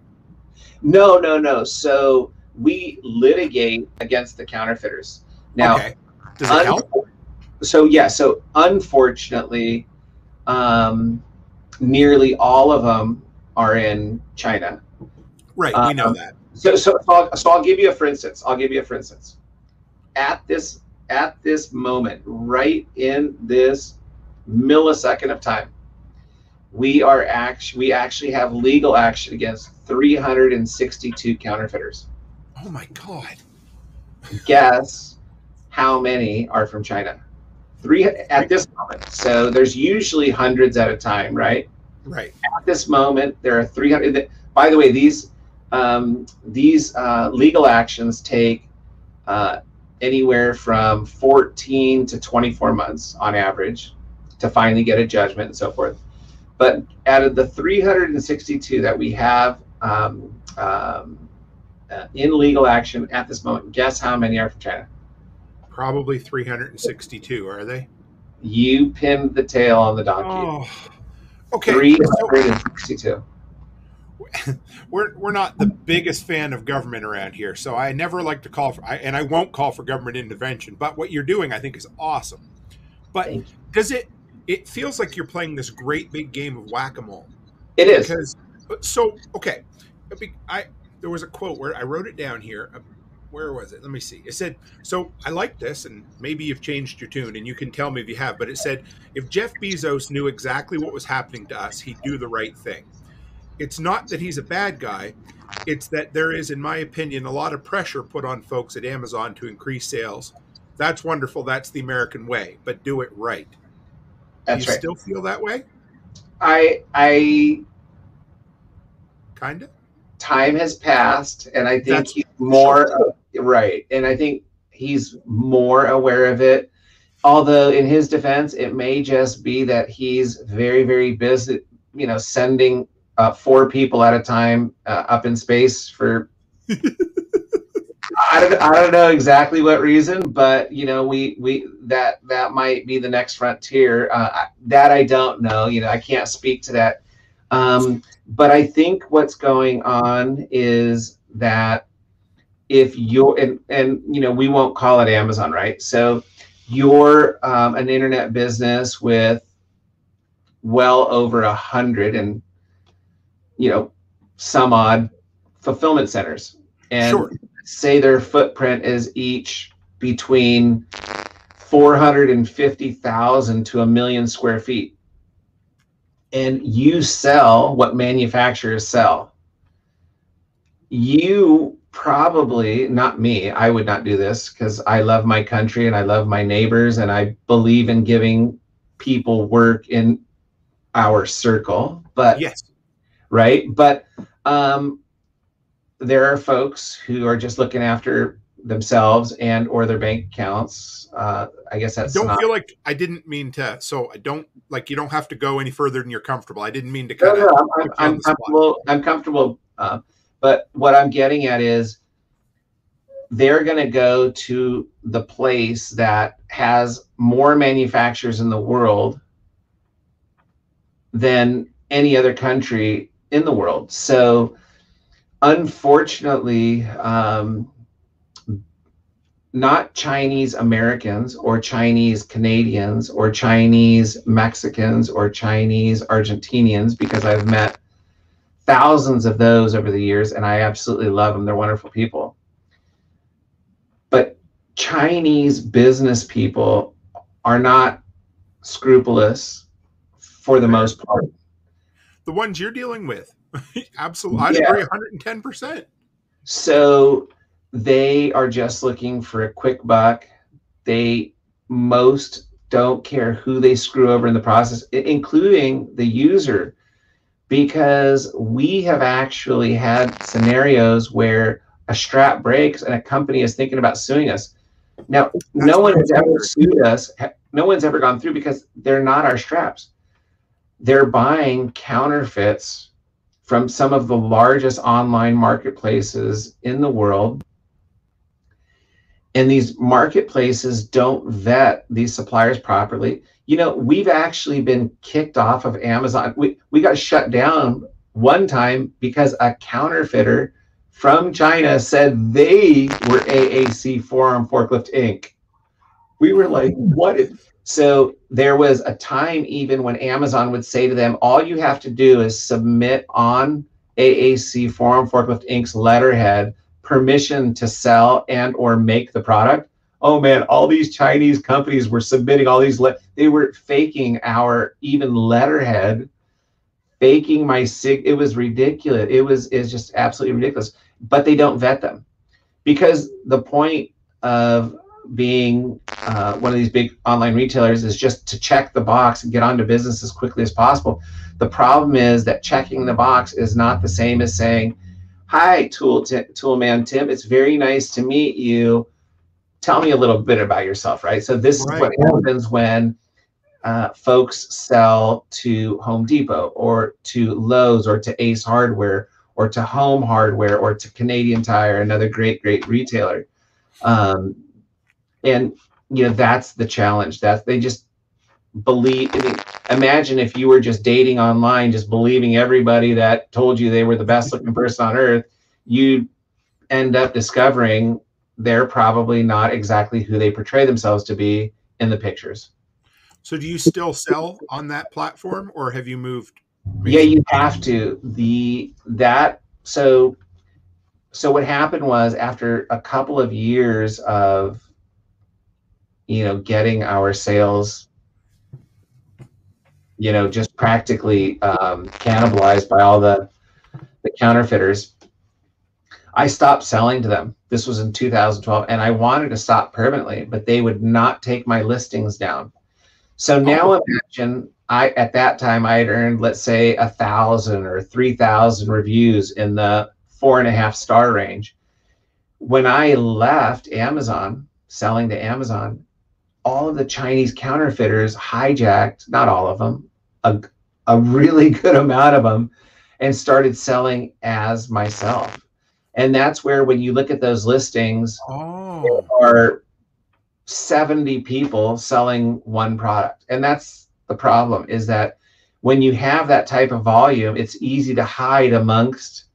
No. So we litigate against the counterfeiters. Now, okay. Does it help? So unfortunately, nearly all of them are in China. Right, we know that. So I'll give you a for instance. At this moment, right in this millisecond of time, we actually have legal action against 362 counterfeiters. Oh my God. Guess how many are from China? 3 at this moment. So there's usually hundreds at a time, right? Right. At this moment, there are 300. By the way, these legal actions take anywhere from 14 to 24 months on average to finally get a judgment and so forth. But out of the 362 that we have in legal action at this moment, guess how many are from China? Probably 362, are they? You pinned the tail on the donkey. Oh, okay. 362. We're not the biggest fan of government around here, so I never like to call for, and I won't call for government intervention. But what you're doing, I think, is awesome. But does it feels like you're playing this great big game of whack-a-mole? It is. Okay. There was a quote where I wrote it down here. Where was it? Let me see. It said, so I like this, and maybe you've changed your tune, and you can tell me if you have, but it said, if Jeff Bezos knew exactly what was happening to us, he'd do the right thing. It's not that he's a bad guy. It's that there is, in my opinion, a lot of pressure put on folks at Amazon to increase sales. That's wonderful. That's the American way, but do it right. That's do you right. Still feel that way? I kind of. Time has passed, and I think he's more right. And I think he's more aware of it. Although, in his defense, it may just be that he's very, very busy. Sending 4 people at a time up in space for. I don't know exactly what reason, but that might be the next frontier. That I don't know. I can't speak to that. But I think what's going on is that if you're and we won't call it Amazon, right? So you're an internet business with well over 100 and some odd fulfillment centers, and say their footprint is each between 450,000 to 1 million square feet. And you sell what manufacturers sell. You probably, not me, I would not do this because I love my country and I love my neighbors and I believe in giving people work in our circle. But yes, right. But there are folks who are just looking after themselves and or their bank accounts. I guess that's feel like I didn't mean to. So I don't you don't have to go any further than you're comfortable. I didn't mean to kind of. No, I'm comfortable. I'm comfortable. But what I'm getting at is they're going to go to the place that has more manufacturers in the world than any other country in the world. So unfortunately, not Chinese Americans or Chinese Canadians or Chinese Mexicans or Chinese Argentinians, because I've met thousands of those over the years and I absolutely love them. They're wonderful people. But Chinese business people are not scrupulous for the most part. The ones you're dealing with. Absolutely. I agree 110%. So they are just looking for a quick buck. They most don't care who they screw over in the process, including the user, because we have actually had scenarios where a strap breaks and a company is thinking about suing us. Now, no one has ever sued us. No one's ever gone through because they're not our straps. They're buying counterfeits from some of the largest online marketplaces in the world. And these marketplaces don't vet these suppliers properly. You know, we've actually been kicked off of Amazon. We got shut down one time because a counterfeiter from China said they were AAC Forearm Forklift Inc. We were like, what? So there was a time even when Amazon would say to them, all you have to do is submit on AAC Forearm Forklift Inc.'s letterhead permission to sell and or make the product. Oh man, all these Chinese companies were submitting all these, they were faking our even letterhead, faking my sig. It was ridiculous. It's just absolutely ridiculous. But they don't vet them, because the point of being one of these big online retailers is just to check the box and get onto business as quickly as possible. The problem is that checking the box is not the same as saying, hi, Toolman Tim, it's very nice to meet you. Tell me a little bit about yourself, right? So this is what happens when folks sell to Home Depot or to Lowe's or to Ace Hardware or to Home Hardware or to Canadian Tire, another great retailer. And you know, that's the challenge. That they just believe. I mean, imagine if you were just dating online, just believing everybody that told you they were the best looking person on earth, you'd end up discovering they're probably not exactly who they portray themselves to be in the pictures. So do you still sell on that platform, or have you moved? Yeah, you have to. So what happened was, after a couple of years of, you know, getting our sales, you know, just practically cannibalized by all the counterfeiters, I stopped selling to them. This was in 2012, and I wanted to stop permanently, but they would not take my listings down. So now imagine, at that time I had earned, let's say, 1,000 or 3,000 reviews in the 4.5 star range. When I left Amazon, selling to Amazon, all of the Chinese counterfeiters hijacked, not all of them, a really good amount of them, and started selling as myself. And that's where, when you look at those listings, there are 70 people selling one product. And that's the problem, is that when you have that type of volume, it's easy to hide amongst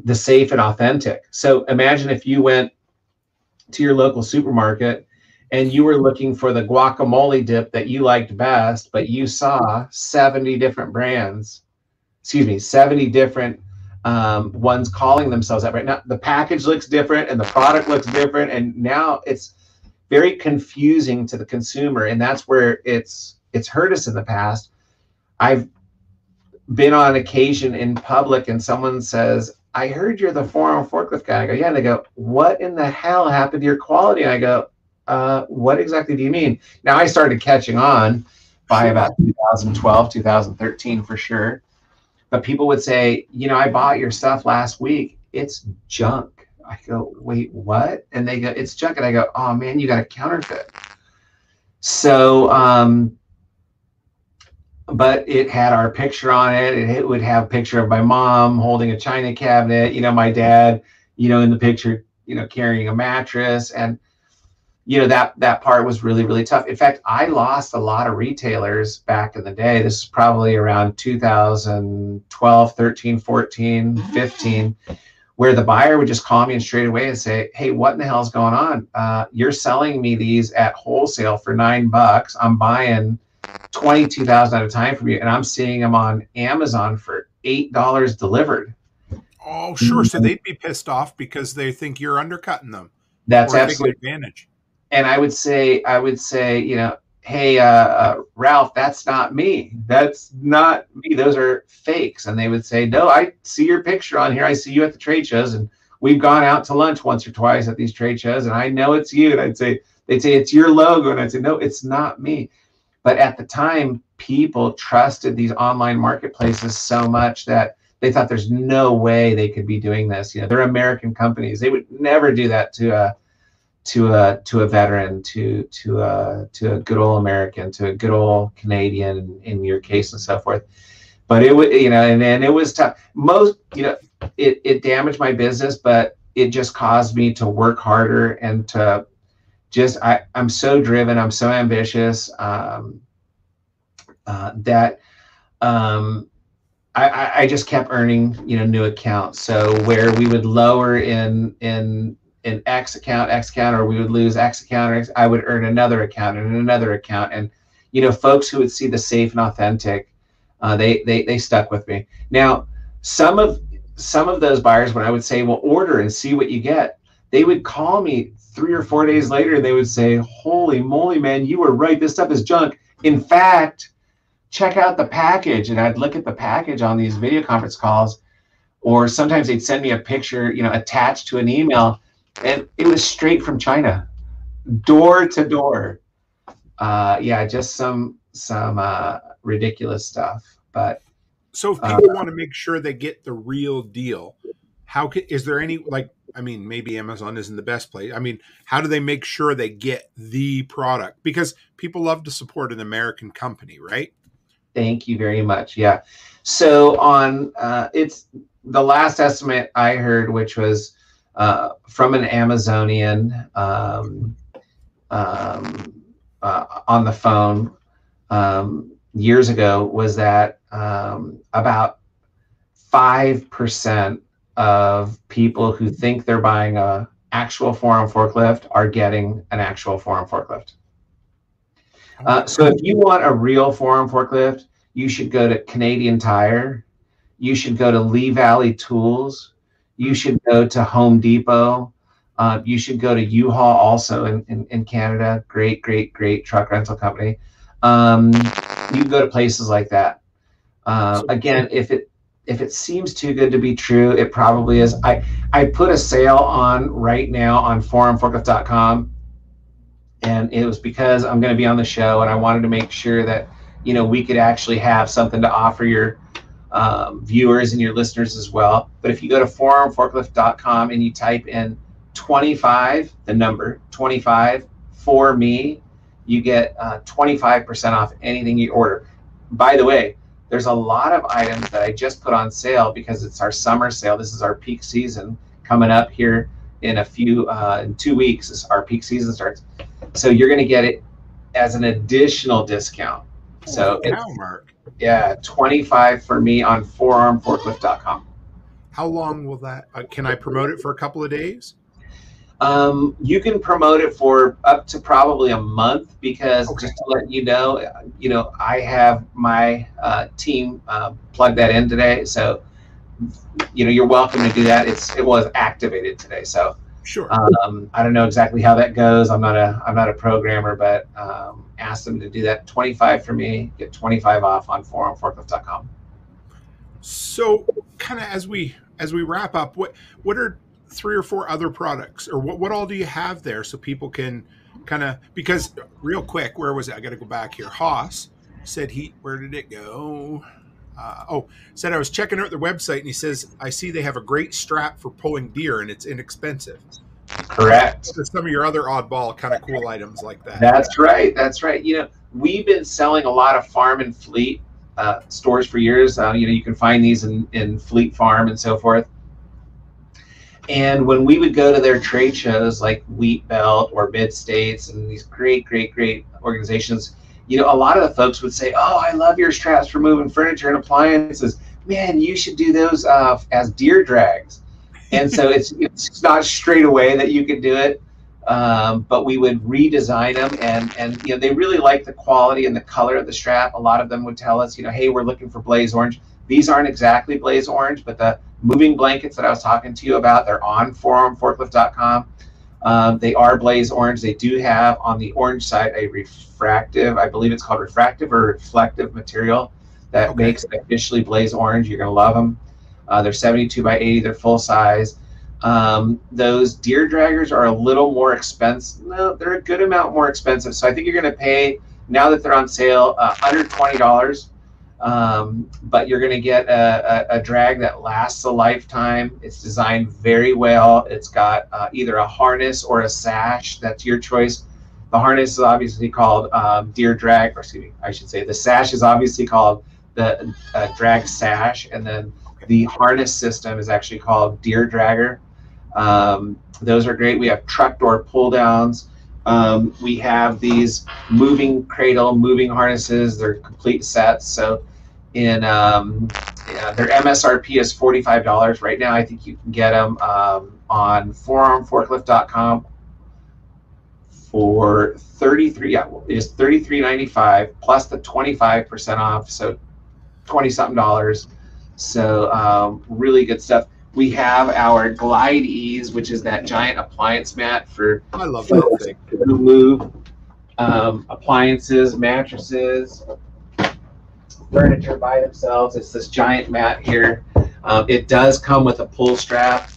the safe and authentic. So imagine if you went to your local supermarket and you were looking for the guacamole dip that you liked best, but you saw 70 different brands, 70 different ones calling themselves that. Right now, the package looks different and the product looks different, and now it's very confusing to the consumer, and that's where it's hurt us in the past. I've been on occasion in public and someone says, I heard you're the Forearm Forklift guy. I go, yeah. And they go, what in the hell happened to your quality? And I go, what exactly do you mean? Now I started catching on by about 2012, 2013 for sure. But people would say, you know, I bought your stuff last week. It's junk. I go, wait, what? And they go, it's junk. And I go, oh man, you got a counterfeit. So, but it had our picture on it. It would have a picture of my mom holding a china cabinet, you know, my dad, you know, in the picture, you know, carrying a mattress. And, you know, that part was really, really tough. In fact, I lost a lot of retailers back in the day. This is probably around 2012, 13, 14, 15, where the buyer would just call me and straight away and say, hey, what in the hell's going on? You're selling me these at wholesale for $9. I'm buying 22,000 at a time from you, and I'm seeing them on Amazon for $8 delivered. Oh, sure. So they'd be pissed off because they think you're undercutting them. That's or absolutely advantage. And I would say, you know, hey, Ralph, that's not me. That's not me. Those are fakes. And they would say, no, I see your picture on here. I see you at the trade shows, and we've gone out to lunch once or twice at these trade shows, and I know it's you. And they'd say, it's your logo. And I'd say, no, it's not me. But at the time, people trusted these online marketplaces so much that they thought there's no way they could be doing this. You know, they're American companies. They would never do that to a veteran, to a good old American, to a good old Canadian in your case, and so forth. But it would, you know, and it was tough. Most, you know, it damaged my business, but it just caused me to work harder and to just, I'm so driven, I'm so ambitious, that I just kept earning, you know, new accounts. So where we would lower in X account, or we would lose X account, or I would earn another account and another account. And, you know, folks who would see the safe and authentic, they stuck with me. Now, some of those buyers, when I would say, well, order and see what you get, they would call me 3 or 4 days later and they would say, holy moly, man, you were right. This stuff is junk. In fact, check out the package. And I'd look at the package on these video conference calls, or sometimes they'd send me a picture, you know, attached to an email, and it was straight from China, door to door. Yeah, just some ridiculous stuff. But so if people want to make sure they get the real deal, is there any, like, I mean, maybe Amazon isn't the best place. I mean, how do they make sure they get the product? Because people love to support an American company, right? Thank you very much. Yeah. So on, it's the last estimate I heard, which was from an Amazonian on the phone years ago, was that about 5% of people who think they're buying a actual forearm forklift are getting an actual forearm forklift. So if you want a real forearm forklift, you should go to Canadian Tire. You should go to Lee Valley Tools. You should go to Home Depot. You should go to U.S.A. also in Canada. Great truck rental company. You can go to places like that. Again, if it seems too good to be true, it probably is. I put a sale on right now on forearmforklift.com, and it was because I'm going to be on the show, and I wanted to make sure that, you know, we could actually have something to offer your viewers and your listeners as well. But if you go to forearmforklift.com and you type in 25, the number 25 for me, you get 25% off anything you order. By the way, there's a lot of items that I just put on sale because it's our summer sale. This is our peak season coming up here in in 2 weeks. Our peak season starts. So you're going to get it as an additional discount. So yeah, 25 for me on forearmforklift.com. How long will that, can I promote it for a couple of days? You can promote it for up to probably a month, because just to let you know, I have my team plug that in today. So, you know, you're welcome to do that. It was activated today. So sure. I don't know exactly how that goes. I'm not a programmer, but ask them to do that. 25 for me, get 25 off on forearmforklift.com. So kind of as we wrap up, what are 3 or 4 other products, or what all do you have there so people can kind of, because real quick, where was it? I got to go back here. Haas said where did it go? Said I was checking out their website, and he says, I see they have a great strap for pulling deer and it's inexpensive. Correct. So some of your other oddball kind of cool items like that. That's right. You know, we've been selling a lot of farm and fleet stores for years. You know, you can find these in Fleet Farm and so forth. And when we would go to their trade shows like Wheat Belt or Mid States and these great organizations, you know, a lot of the folks would say, oh, I love your straps for moving furniture and appliances. Man, you should do those as deer drags. And so it's not straight away that you can do it, but we would redesign them, and you know, they really like the quality and the color of the strap. A lot of them would tell us, you know, hey, we're looking for blaze orange. These aren't exactly blaze orange, but the moving blankets that I was talking to you about, they're on forearmforklift.com. They are blaze orange. They do have on the orange side a refractive, I believe it's called refractive or reflective material that makes it officially blaze orange. You're going to love them. They're 72 by 80. They're full size. Those deer draggers are a little more expensive. No, they're a good amount more expensive. So I think you're going to pay, now that they're on sale, under $20. But you're going to get a drag that lasts a lifetime. It's designed very well. It's got either a harness or a sash. That's your choice. The harness is obviously called deer drag, or excuse me, I should say the sash is obviously called the drag sash, and then the harness system is actually called deer dragger. Those are great. We have truck door pull downs. We have these moving cradle, moving harnesses. They're complete sets. So in their MSRP is $45 right now. I think you can get them on forearmforklift.com for $33. Yeah, it's $33.95 plus the 25% off, so $20-something. So really good stuff. We have our Glide Ease, which is that giant appliance mat for I love that thing. To move appliances, mattresses, furniture by themselves. It's this giant mat here. It does come with a pull strap,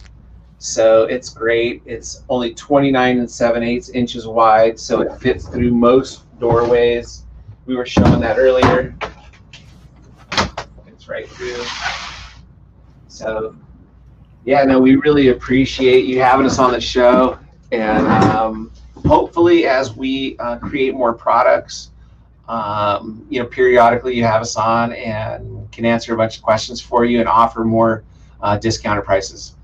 so it's great. It's only 29 7/8 inches wide, so it fits through most doorways. We were showing that earlier. It's right through. So yeah, no, we really appreciate you having us on the show, and hopefully as we create more products, you know, periodically you have us on and can answer a bunch of questions for you and offer more discounted prices.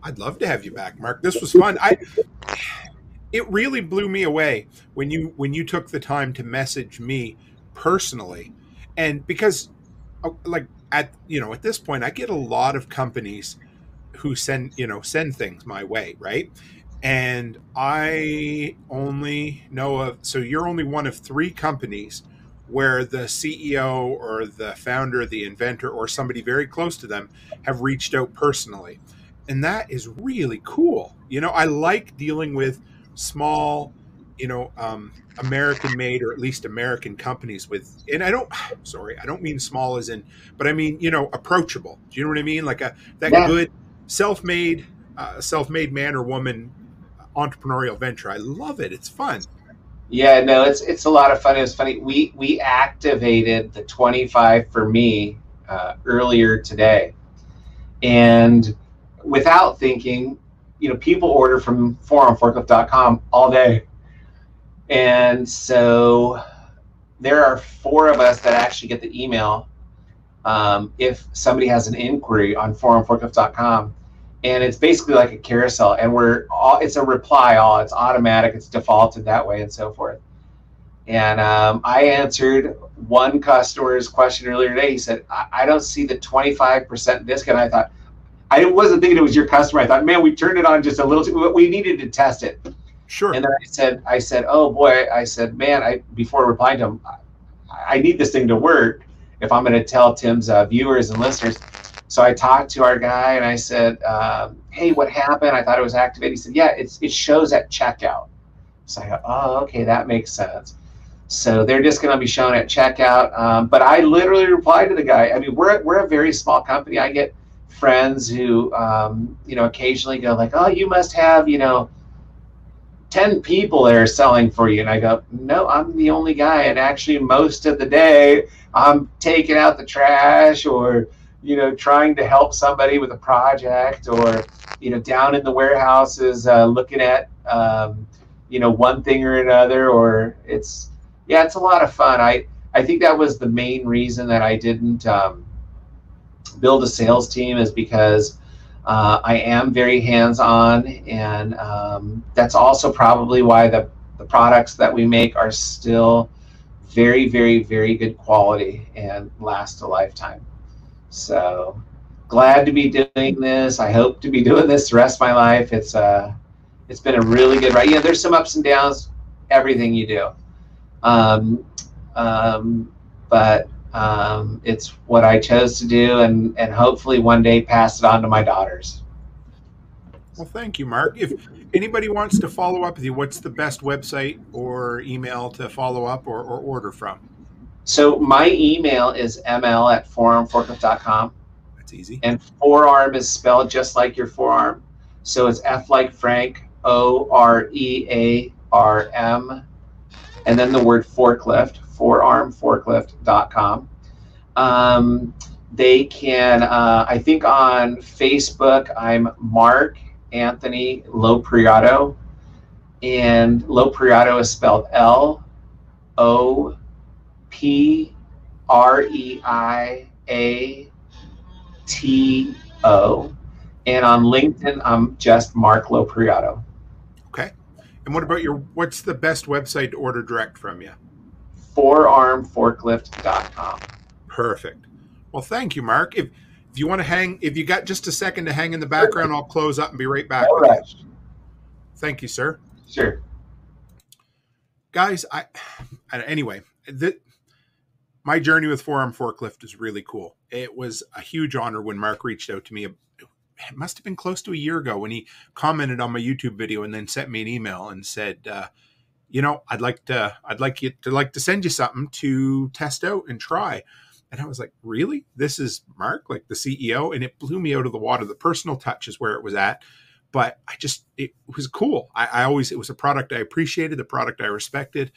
I'd love to have you back, Mark. This was fun. It really blew me away when you took the time to message me personally, and because like at this point I get a lot of companies who send things my way, right? And I only know of, so you're only one of 3 companies where the CEO or the founder, the inventor, or somebody very close to them have reached out personally. And that is really cool. You know, I like dealing with small, American made, or at least American companies with, and I don't mean small as in, but I mean, approachable. Do you know what I mean? Like good self-made man or woman entrepreneurial venture. I love it. It's fun. Yeah, no, it's a lot of fun. It was funny. We activated the 25 for me earlier today, and without thinking, people order from forearmforklift.com all day, and so there are 4 of us that actually get the email if somebody has an inquiry on forearmforklift.com. And it's basically like a carousel, and it's a reply all. It's automatic. It's defaulted that way, and so forth. And I answered one customer's question earlier today. He said, "I don't see the 25% discount." I thought, I wasn't thinking it was your customer. I thought, man, we turned it on just a little. We needed to test it. Sure. And then I said, oh boy. I said, man, before replying to him, I need this thing to work if I'm going to tell Tim's viewers and listeners. So I talked to our guy and I said, hey, what happened? I thought it was activated. He said, yeah, it shows at checkout. So I go, oh, okay, that makes sense. So they're just going to be shown at checkout. But I literally replied to the guy. I mean, we're a very small company. I get friends who, occasionally go like, oh, you must have, 10 people that are selling for you. And I go, no, I'm the only guy. And actually most of the day I'm taking out the trash or, trying to help somebody with a project, or, down in the warehouses looking at, one thing or another, or it's a lot of fun. I think that was the main reason that I didn't build a sales team, is because I am very hands-on, and that's also probably why the products that we make are still very, very, very good quality and last a lifetime. So glad to be doing this. I hope to be doing this the rest of my life. It's been a really good ride. There's some ups and downs, everything you do. But it's what I chose to do, and hopefully one day pass it on to my daughters. Well, thank you, Mark. If anybody wants to follow up with you, what's the best website or email to follow up or order from? So my email is ml@forearmforklift.com. That's easy. And forearm is spelled just like your forearm. So it's F like Frank, OREARM, and then the word forklift, forearmforklift.com. They can, I think on Facebook, I'm Mark Anthony Lopreiato, and Lopreiato is spelled LOPREIATO, and on LinkedIn, I'm just Mark Lopreiato. Okay. And what about what's the best website to order direct from you? Forearmforklift.com. Perfect. Well, thank you, Mark. If you want to if you got just a second to hang in the background, I'll close up and be right back. All right. Thank you, sir. Sure. Guys, anyway, my journey with Forearm Forklift is really cool. It was a huge honor when Mark reached out to me. It must have been close to a year ago when he commented on my YouTube video and then sent me an email and said, I'd like to send you something to test out and try. And I was like, really? This is Mark, like the CEO? And it blew me out of the water. The personal touch is where it was at. But it was cool. It was a product I appreciated, the product I respected.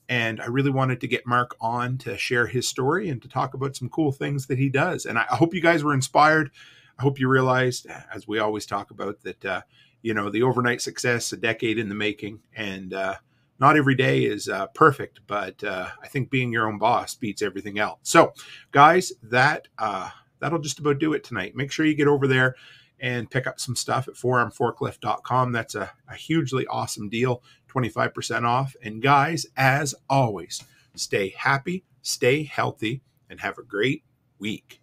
And I really wanted to get Mark on to share his story and to talk about some cool things that he does. And I hope you guys were inspired. I hope you realized, as we always talk about, that, the overnight success, a decade in the making. And not every day is perfect, but I think being your own boss beats everything else. So, guys, that'll just about do it tonight. Make sure you get over there and pick up some stuff at forearmforklift.com. That's a hugely awesome deal, 25% off. And guys, as always, stay happy, stay healthy, and have a great week.